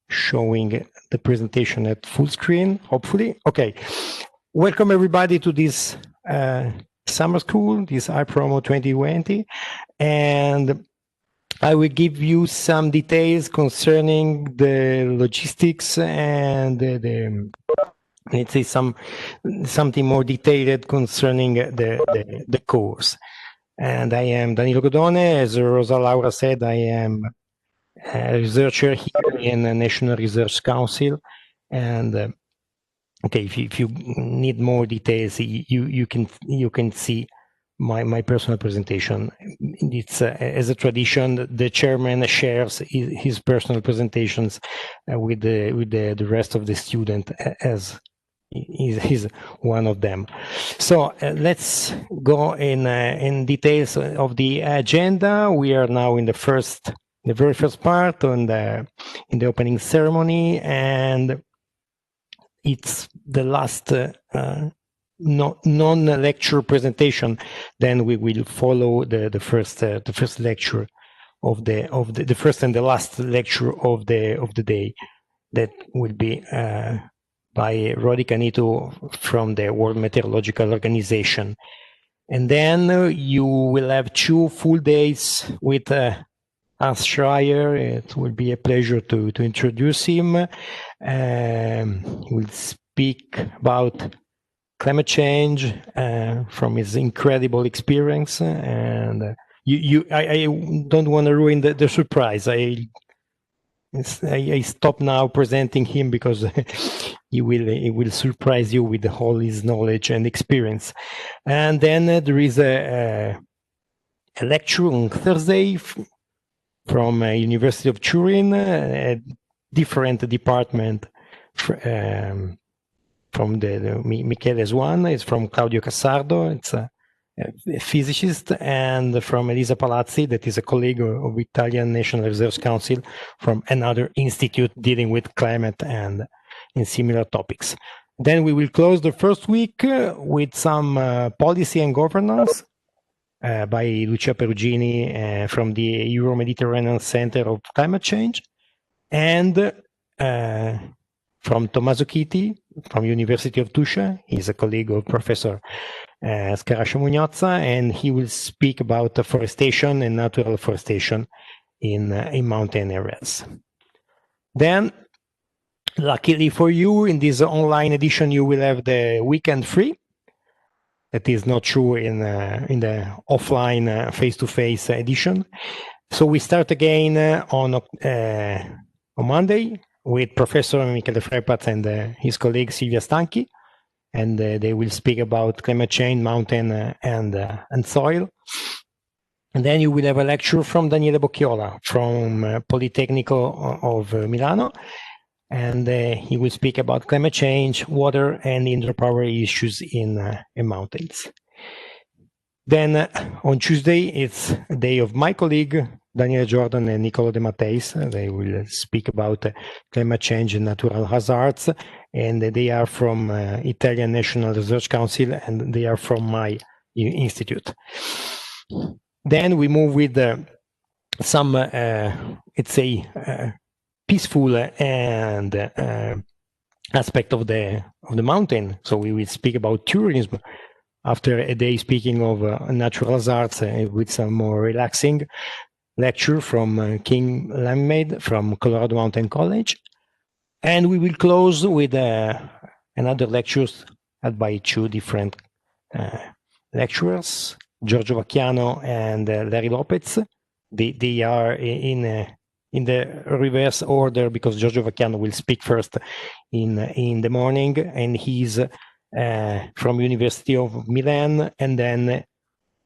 showing the presentation at full screen, hopefully. Okay. Welcome everybody to this summer school, this IPROMO 2020, and I will give you some details concerning the logistics and the let's say something more detailed concerning the course. And I am Danilo Godone. As Rosa Laura said, I am a researcher here in the National Research Council, and okay, if you need more details, you can see my personal presentation. It's as a tradition, the chairman shares his personal presentations with the rest of the student, as he's one of them. So let's go in details of the agenda. We are now in the very first part in the opening ceremony, and it's the last non-lecture presentation. Then we will follow the first lecture of the first and the last lecture of the day. That will be by Rodi Canito from the World Meteorological Organization. And then you will have 2 full days with Hans Schreier. It will be a pleasure to introduce him. He will speak about climate change from his incredible experience. And I don't want to ruin the surprise. I stop now presenting him because he will surprise you with all his knowledge and experience. And then there is a lecture on Thursday from University of Turin, a different department from the Michele's one. It's from Claudio Cassardo. It's a physicist, and from Elisa Palazzi, that is a colleague of Italian National Research Council from another institute dealing with climate and in similar topics. Then we will close the first week with some policy and governance by Lucia Perugini from the Euro-Mediterranean Center of Climate Change, and from Tommaso Chiti from University of Tuscia. He's a colleague of Professor Scarascio Mugnozza, and he will speak about forestation and natural forestation in mountain areas. Then, luckily for you, in this online edition, you will have the weekend free. That is not true in the offline face-to-face edition. So we start again on Monday with Professor Michele Frepat and his colleague Silvia Stanchi, and they will speak about climate change, mountain, and soil. And then you will have a lecture from Daniele Bocchiola from Politecnico of Milano, and he will speak about climate change, water, and hydropower issues in mountains. Then on Tuesday, it's a day of my colleague, Daniele Jordan and Nicolo De Matteis. They will speak about climate change and natural hazards, and they are from Italian National Research Council, and they are from my institute. Then we move with some, let's say, peaceful and aspect of the mountain. So we will speak about tourism after a day speaking of natural hazards with some more relaxing lecture from King Lammaid from Colorado Mountain College. And we will close with another lectures held by two different lecturers, Giorgio Vacchiano and Larry Lopez. They are in the reverse order because Giorgio Vacchiano will speak first in the morning, and he's from University of Milan, and then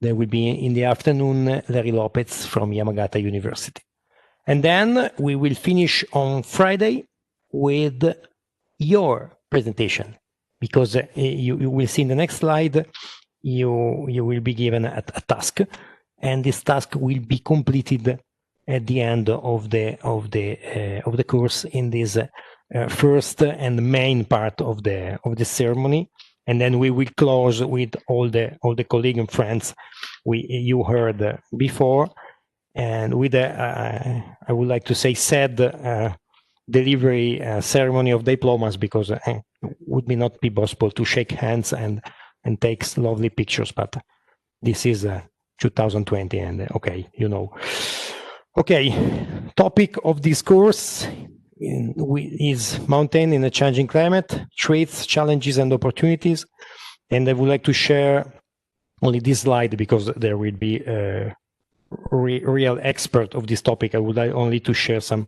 there will be in the afternoon Larry Lopez from Yamagata University. And then we will finish on Friday with your presentation, because you will see in the next slide, you will be given a task, and this task will be completed at the end of the course in this first and main part of the ceremony. And then we will close with all the colleagues and friends you heard before, and with I would like to say sad delivery ceremony of diplomas, because it would not be possible to shake hands and take lovely pictures, but this is 2020, and okay, you know. Okay, topic of this course is mountain in a changing climate, traits, challenges, and opportunities. And I would like to share only this slide because there will be a real expert of this topic. I would like only to share some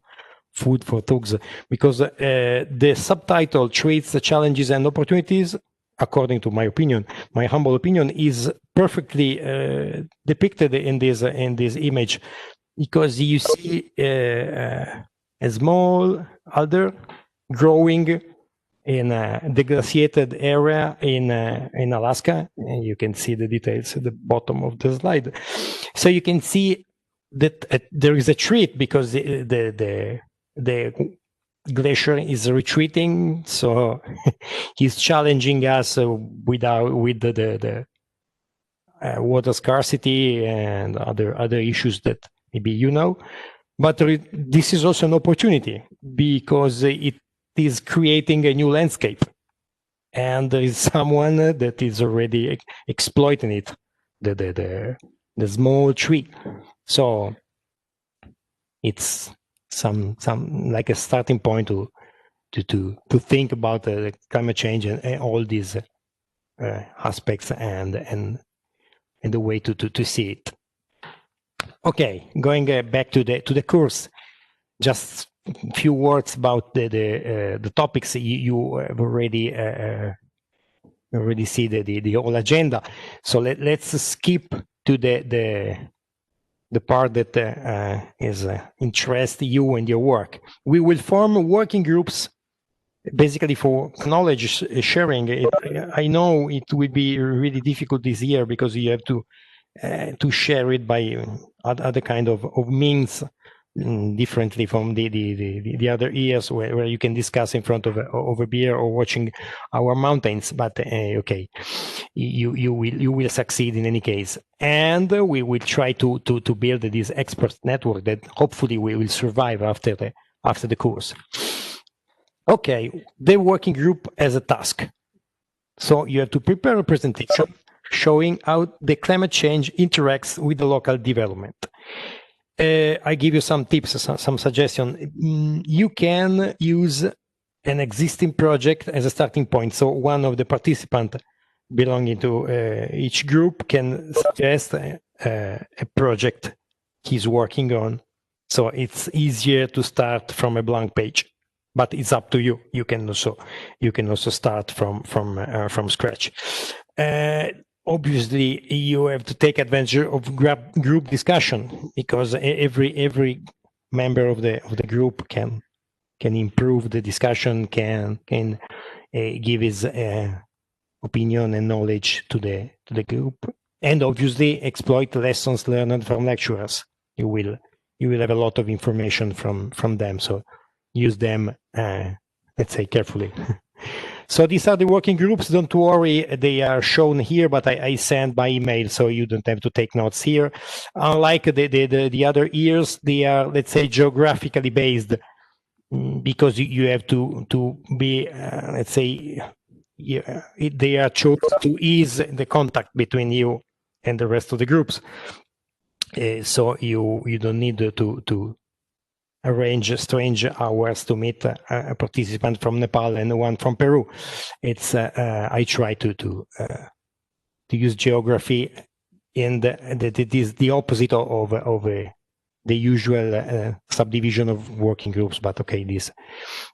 food for thoughts, because the subtitle, Traits, Challenges, and Opportunities, according to my opinion, my humble opinion, is perfectly depicted in this image, because you see a small alder growing in the glaciated area in Alaska, and you can see the details at the bottom of the slide. So you can see that there is a treat, because the glacier is retreating, so he's challenging us with the water scarcity and other issues that maybe you know. But this is also an opportunity, because it is creating a new landscape, and there is someone that is already exploiting it, the small tree. So it's some like a starting point to think about the climate change and all these aspects and the way to see it. Okay, going back to the course, just a few words about the topics. You have already see the whole agenda. So let's skip to the part that is interest you and your work. We will form working groups basically for knowledge sharing. I know it will be really difficult this year, because you have to share it by other kind of means, differently from the other years where you can discuss in front of a beer or watching our mountains. But okay, you will succeed in any case, and we will try to build this expert network that hopefully we will survive after the course. Okay, the working group as a task. So you have to prepare a presentation showing how the climate change interacts with the local development. I give you some tips, some suggestions. You can use an existing project as a starting point. So one of the participants belonging to each group can suggest a project he's working on. So it's easier to start from a blank page, but it's up to you. You can also start from scratch. Obviously, you have to take advantage of group discussion, because every member of the group can improve the discussion, can give his opinion and knowledge to the group, and obviously exploit lessons learned from lecturers. You will have a lot of information from them, so use them, let's say, carefully. So these are the working groups. Don't worry, they are shown here, but I send by email, so you don't have to take notes here. Unlike the other years, they are, let's say, geographically based, because you have to be, let's say, they are chosen to ease the contact between you and the rest of the groups. So you don't need to arrange strange hours to meet a participant from Nepal and one from Peru. It's I try to use geography, and it is the opposite of the usual subdivision of working groups. But okay, this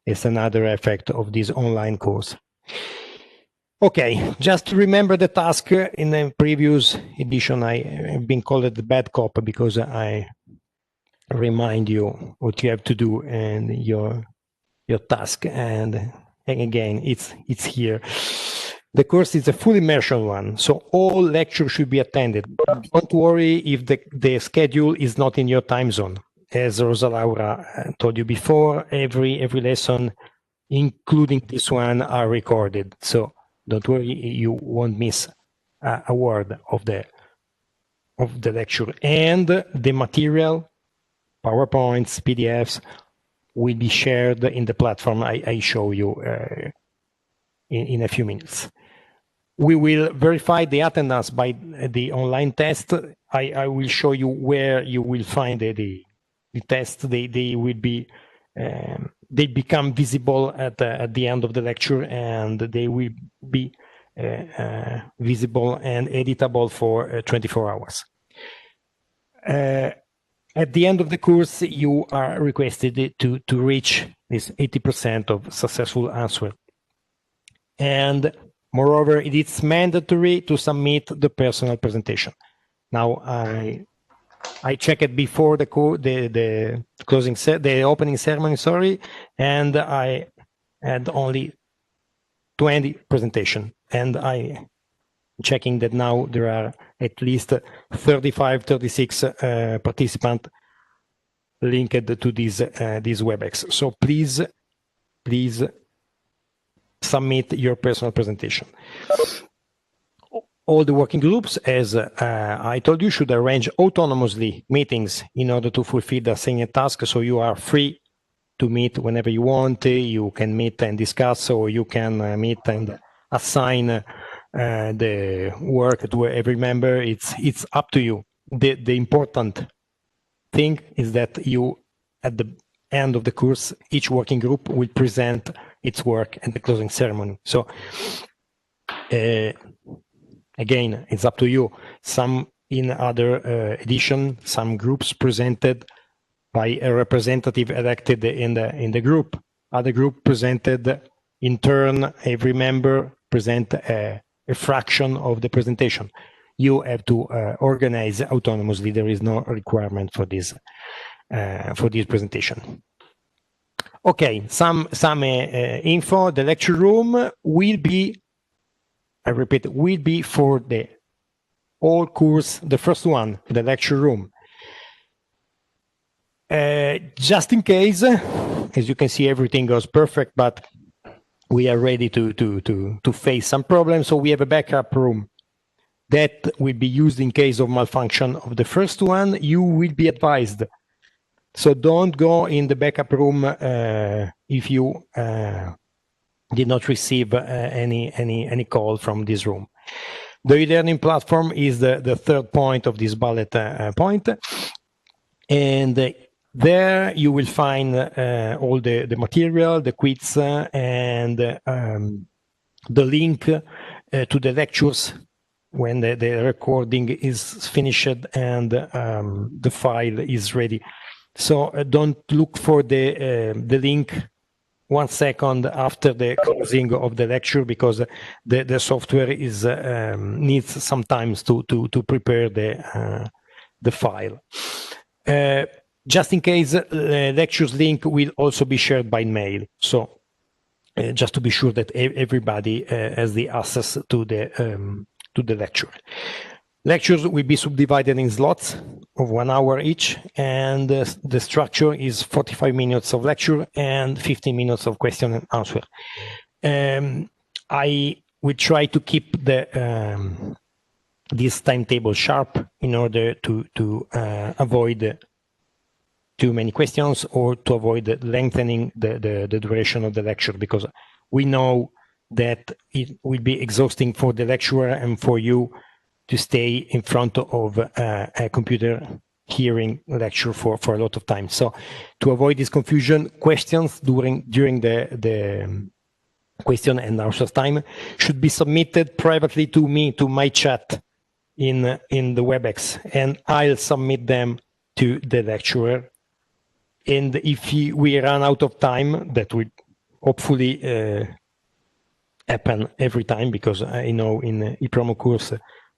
is another effect of this online course. Okay, just remember the task. In the previous edition, I have been called the bad cop because I remind you what you have to do and your task. And again, it's here. The course is a full immersion one, so all lectures should be attended. Don't worry if the schedule is not in your time zone. As Rosa Laura told you before, every lesson, including this one, are recorded. So don't worry, you won't miss a word of the lecture. And the material, PowerPoints, PDFs, will be shared in the platform I show you in a few minutes. We will verify the attendance by the online test. I will show you where you will find the test. They will be they become visible at the end of the lecture, and they will be visible and editable for 24 hours. At the end of the course, you are requested to reach this 80% of successful answer. And moreover, it is mandatory to submit the personal presentation. Now, I checked it before the opening ceremony, sorry, and I had only 20 presentation, and I checking that now there are at least 35, 36 participants linked to this WebEx. So please submit your personal presentation. All the working groups, as I told you, should arrange autonomously meetings in order to fulfill the assigned task. So you are free to meet whenever you want. You can meet and discuss, or you can meet and assign the work to every member. It's up to you. The important thing is that you, at the end of the course, each working group will present its work at the closing ceremony. So again, it's up to you. Some in other edition, some groups presented by a representative elected in the group. Other group presented in turn. Every member present a fraction of the presentation. You have to organize autonomously. There is no requirement for this presentation. Okay, some info. The lecture room will be, I repeat, will be for the whole course, the first one, the lecture room. Just in case, as you can see, everything goes perfect, but we are ready to face some problems. So we have a backup room that will be used in case of malfunction of the first one. You will be advised. So don't go in the backup room if you did not receive any call from this room. The e-learning platform is the third point of this bullet point. And there you will find all the material, the quiz, and the link to the lectures when the recording is finished and the file is ready. So don't look for the link 1 second after the closing of the lecture, because the software is needs some time to prepare the file. Just in case, the lecture's link will also be shared by mail. So just to be sure that everybody has the access to the lecture. Lectures will be subdivided in slots of 1 hour each, and the structure is 45 minutes of lecture and 15 minutes of question and answer. I will try to keep this timetable sharp in order to avoid too many questions, or to avoid lengthening the duration of the lecture, because we know that it will be exhausting for the lecturer and for you to stay in front of a computer hearing lecture for a lot of time. So to avoid this confusion, questions during the question and answer time should be submitted privately to me, to my chat in the WebEx, and I'll submit them to the lecturer. And if we run out of time, that will hopefully happen every time, because I know in the IPROMO course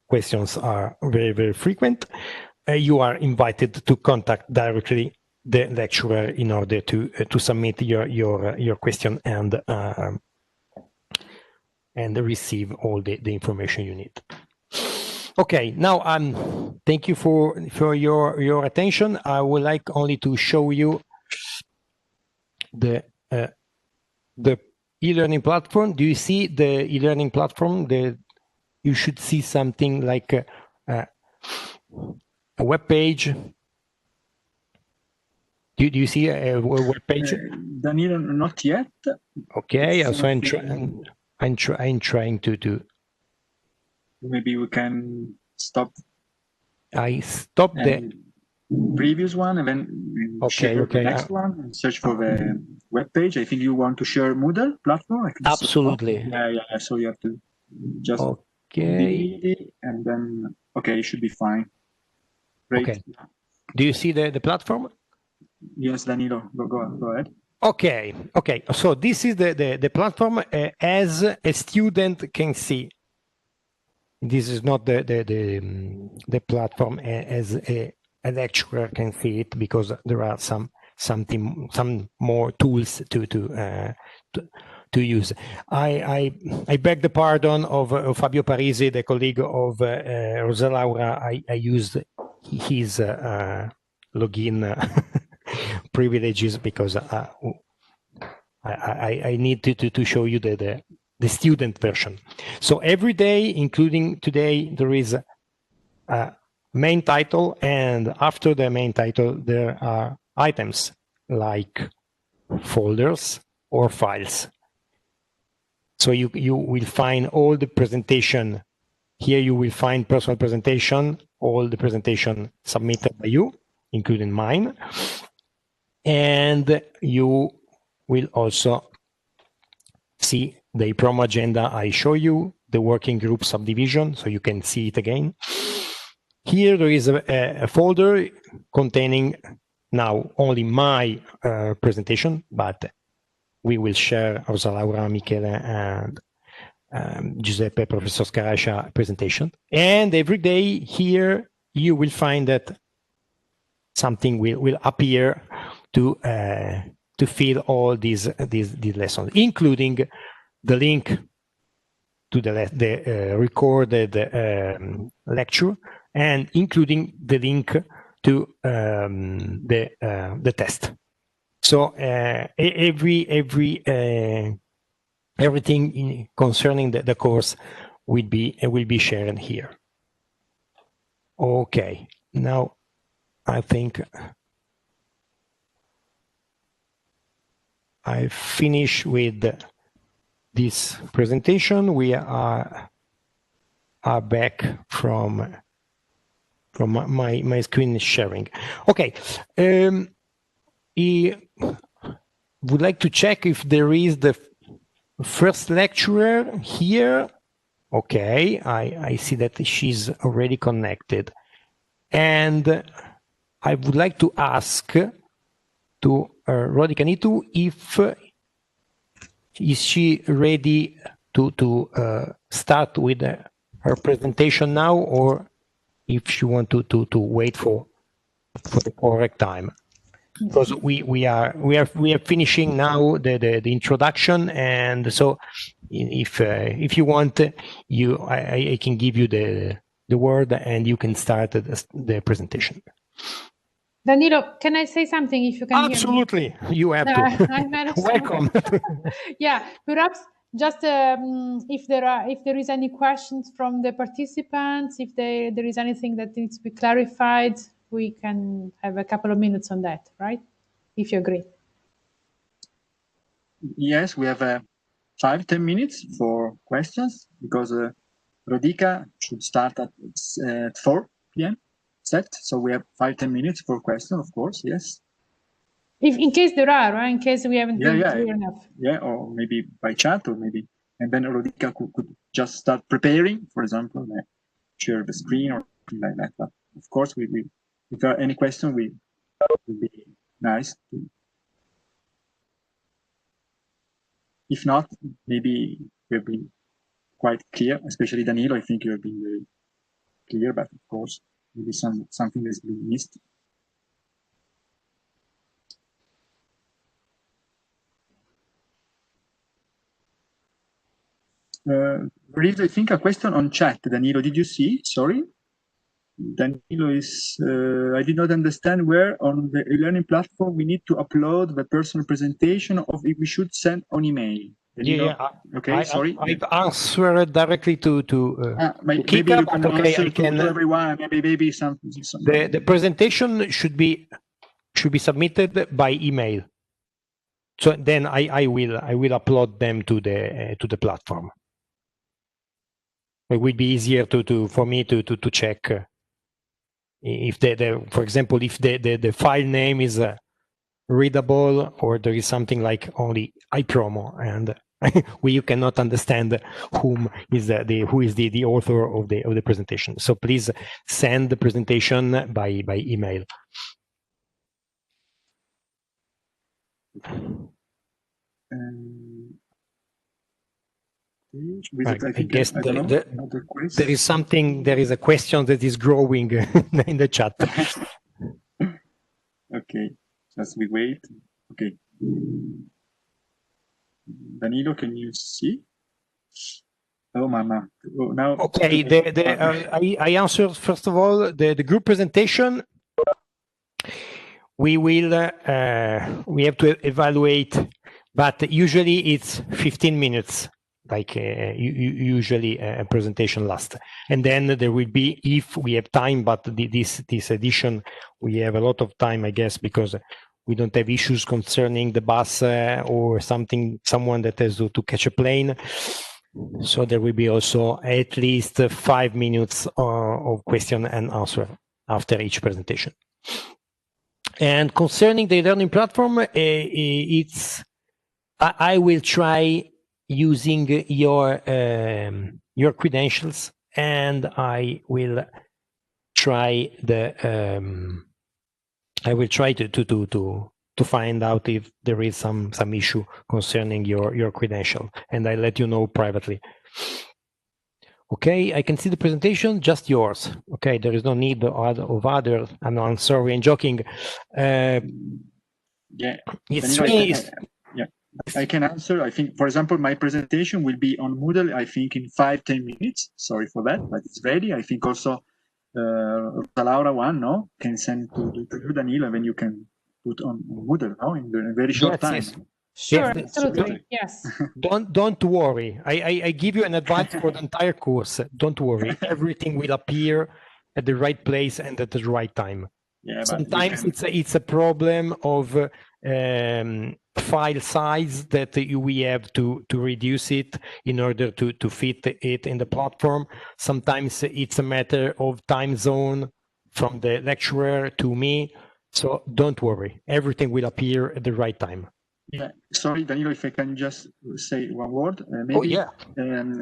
questions are very, very frequent. You are invited to contact directly the lecturer in order to submit your question and receive all the information you need. Okay, now thank you for your attention. I would like only to show you the e-learning platform. Do you see the e-learning platform? You should see something like a web page. Do you see a web page? Danilo, not yet. Okay, so I'm trying to. Maybe we can stop. I stopped the previous one and then share the next one and search for the web page. I think you want to share Moodle platform. Absolutely. Yeah. So you have to just and then it should be fine. Great. Okay. Do you see the platform? Yes, Danilo. Go ahead. Okay. So this is the platform as a student can see. This is not the platform as a lecturer can see it, because there are some more tools to use. I beg the pardon of Fabio Parisi, the colleague of Rosa Laura. I used his login privileges because I need to show you the student version. So every day, including today, there is a main title, and after the main title, there are items like folders or files. So you will find all the presentation. Here you will find personal presentation, all the presentation submitted by you, including mine. And you will also see the IPROMO agenda I show you, the working group subdivision, so you can see it again. Here there is a folder containing now only my presentation, but we will share Rosa Laura, Michele, and Giuseppe, Professor Scarascia presentation. And every day here you will find that something will appear to fill all these lessons, including the link to the recorded lecture, and including the link to the test. So everything concerning the course will be shared here. Okay, now I think I finish with this presentation. We are back from my screen sharing. Okay, I would like to check if there is the first lecturer here. Okay, I see that she's already connected. And I would like to ask to Rodi Canitu if is she ready to start with her presentation now, or if she want to wait for the correct time, because we are finishing now the introduction, and so if you want, I can give you the word and you can start the presentation. Danilo, can I say something if you can Absolutely, hear me? you have to. I managed Welcome. Yeah, perhaps just if there is any questions from the participants, if there is anything that needs to be clarified, we can have a couple of minutes on that, right? If you agree. Yes, we have 5-10 minutes for questions, because Rodica should start at 4 p.m. set. So we have 5-10 minutes for questions, of course. Yes. If in case there are, right? In case we haven't been clear enough. Yeah, or maybe by chat, or maybe, and then Rodica could just start preparing, for example, share the screen or something like that. But of course, we if there are any questions, it would be nice to. If not, maybe we have been quite clear, especially Danilo. I think you have been very clear, but of course, maybe something has been missed. There is, I think, a question on chat. Danilo, did you see? Sorry. Danilo is, I did not understand where on the e-learning platform we need to upload the personal presentation, or if we should send on email. Danilo? Yeah. Okay, sorry. I've answered directly to maybe Kika, you can okay, answer to everyone. Maybe some. The presentation should be submitted by email. So then I will upload them to the platform. It will be easier for me to check if for example, if the file name is readable, or there is something like only IPROMO, and you cannot understand who is the author of the presentation. So please send the presentation by email. I guess there is a question that is growing in the chat. Okay, just we wait. Okay. Danilo, can you see? Oh, Mama. Oh, now. Okay, I answered first of all the group presentation. We have to evaluate, but usually it's 15 minutes. Like usually a presentation lasts, and then there will be, if we have time, but this edition we have a lot of time, I guess, because we don't have issues concerning the bus or someone that has to catch a plane. So there will be also at least 5 minutes of question and answer after each presentation. And concerning the learning platform, I will try using your credentials, and I will try to find out if there is some issue concerning your credential, and I let you know privately. Okay, I can see the presentation, just yours. Okay, there is no need of other. I'm sorry, I'm joking. Yeah. I can answer. I think, for example, my presentation will be on Moodle, I think, in 5-10 minutes. Sorry for that, but it's ready. I think also Laura one, can send to you, Danilo, and then you can put on Moodle, in a very short time. Yes. Sure, absolutely. Yes. Don't worry. I give you an advice for the entire course. Don't worry. Everything will appear at the right place and at the right time. Yeah, sometimes it's a problem of file size that we have to reduce it in order to fit it in the platform. Sometimes it's a matter of time zone from the lecturer to me. So don't worry. Everything will appear at the right time. Yeah, sorry, Danilo, if I can just say one word. Maybe,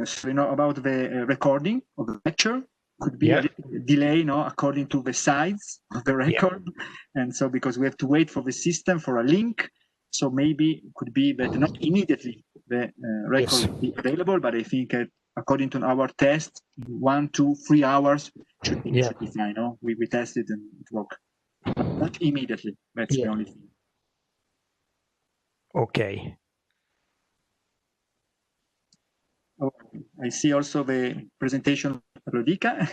so, about the recording of the lecture could be a delay, according to the size of the record. And so because we have to wait for the system for a link, so maybe it could be that not immediately the record will be available, but I think according to our test, 1, 2, 3 hours should be fine. We tested and it worked. Not immediately, that's the only thing. Okay. Oh, I see also the presentation of Rodica.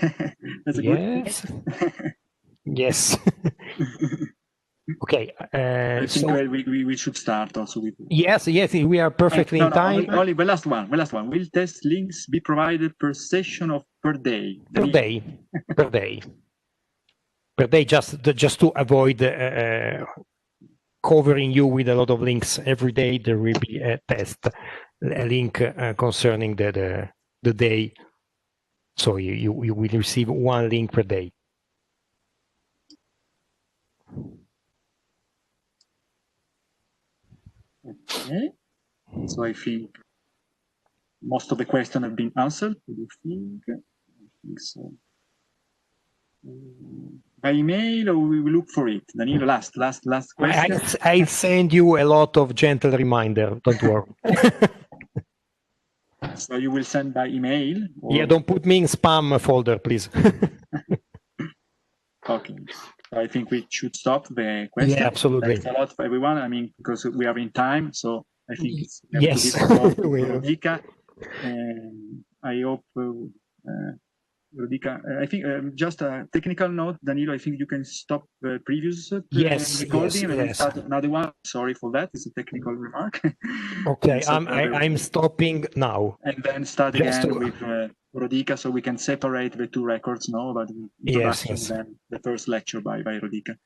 That's a good thing. Yes. Okay. I think we should start also with. Yes, we are perfectly in time. Only the last one. Will test links be provided per session of per day? Per day, just to avoid covering you with a lot of links every day. There will be a test, a link concerning the day. So you will receive one link per day. Okay. So I think most of the questions have been answered. Do you think? I think so. By email, or we will look for it? Danilo, last question. I send you a lot of gentle reminder. Don't worry. So you will send by email? Or... Yeah, don't put me in spam folder, please. Okay. So I think we should stop the question. Yeah, absolutely. Thanks a lot for everyone. I mean, because we are in time, so I think it's yes. Rodica. I hope Rodica. I think just a technical note, Danilo. I think you can stop the previous recording and start another one. Sorry for that. It's a technical remark. Okay, I'm stopping now. And then start again with Rodica, so we can separate the two records now about the introduction and then the first lecture by Rodica.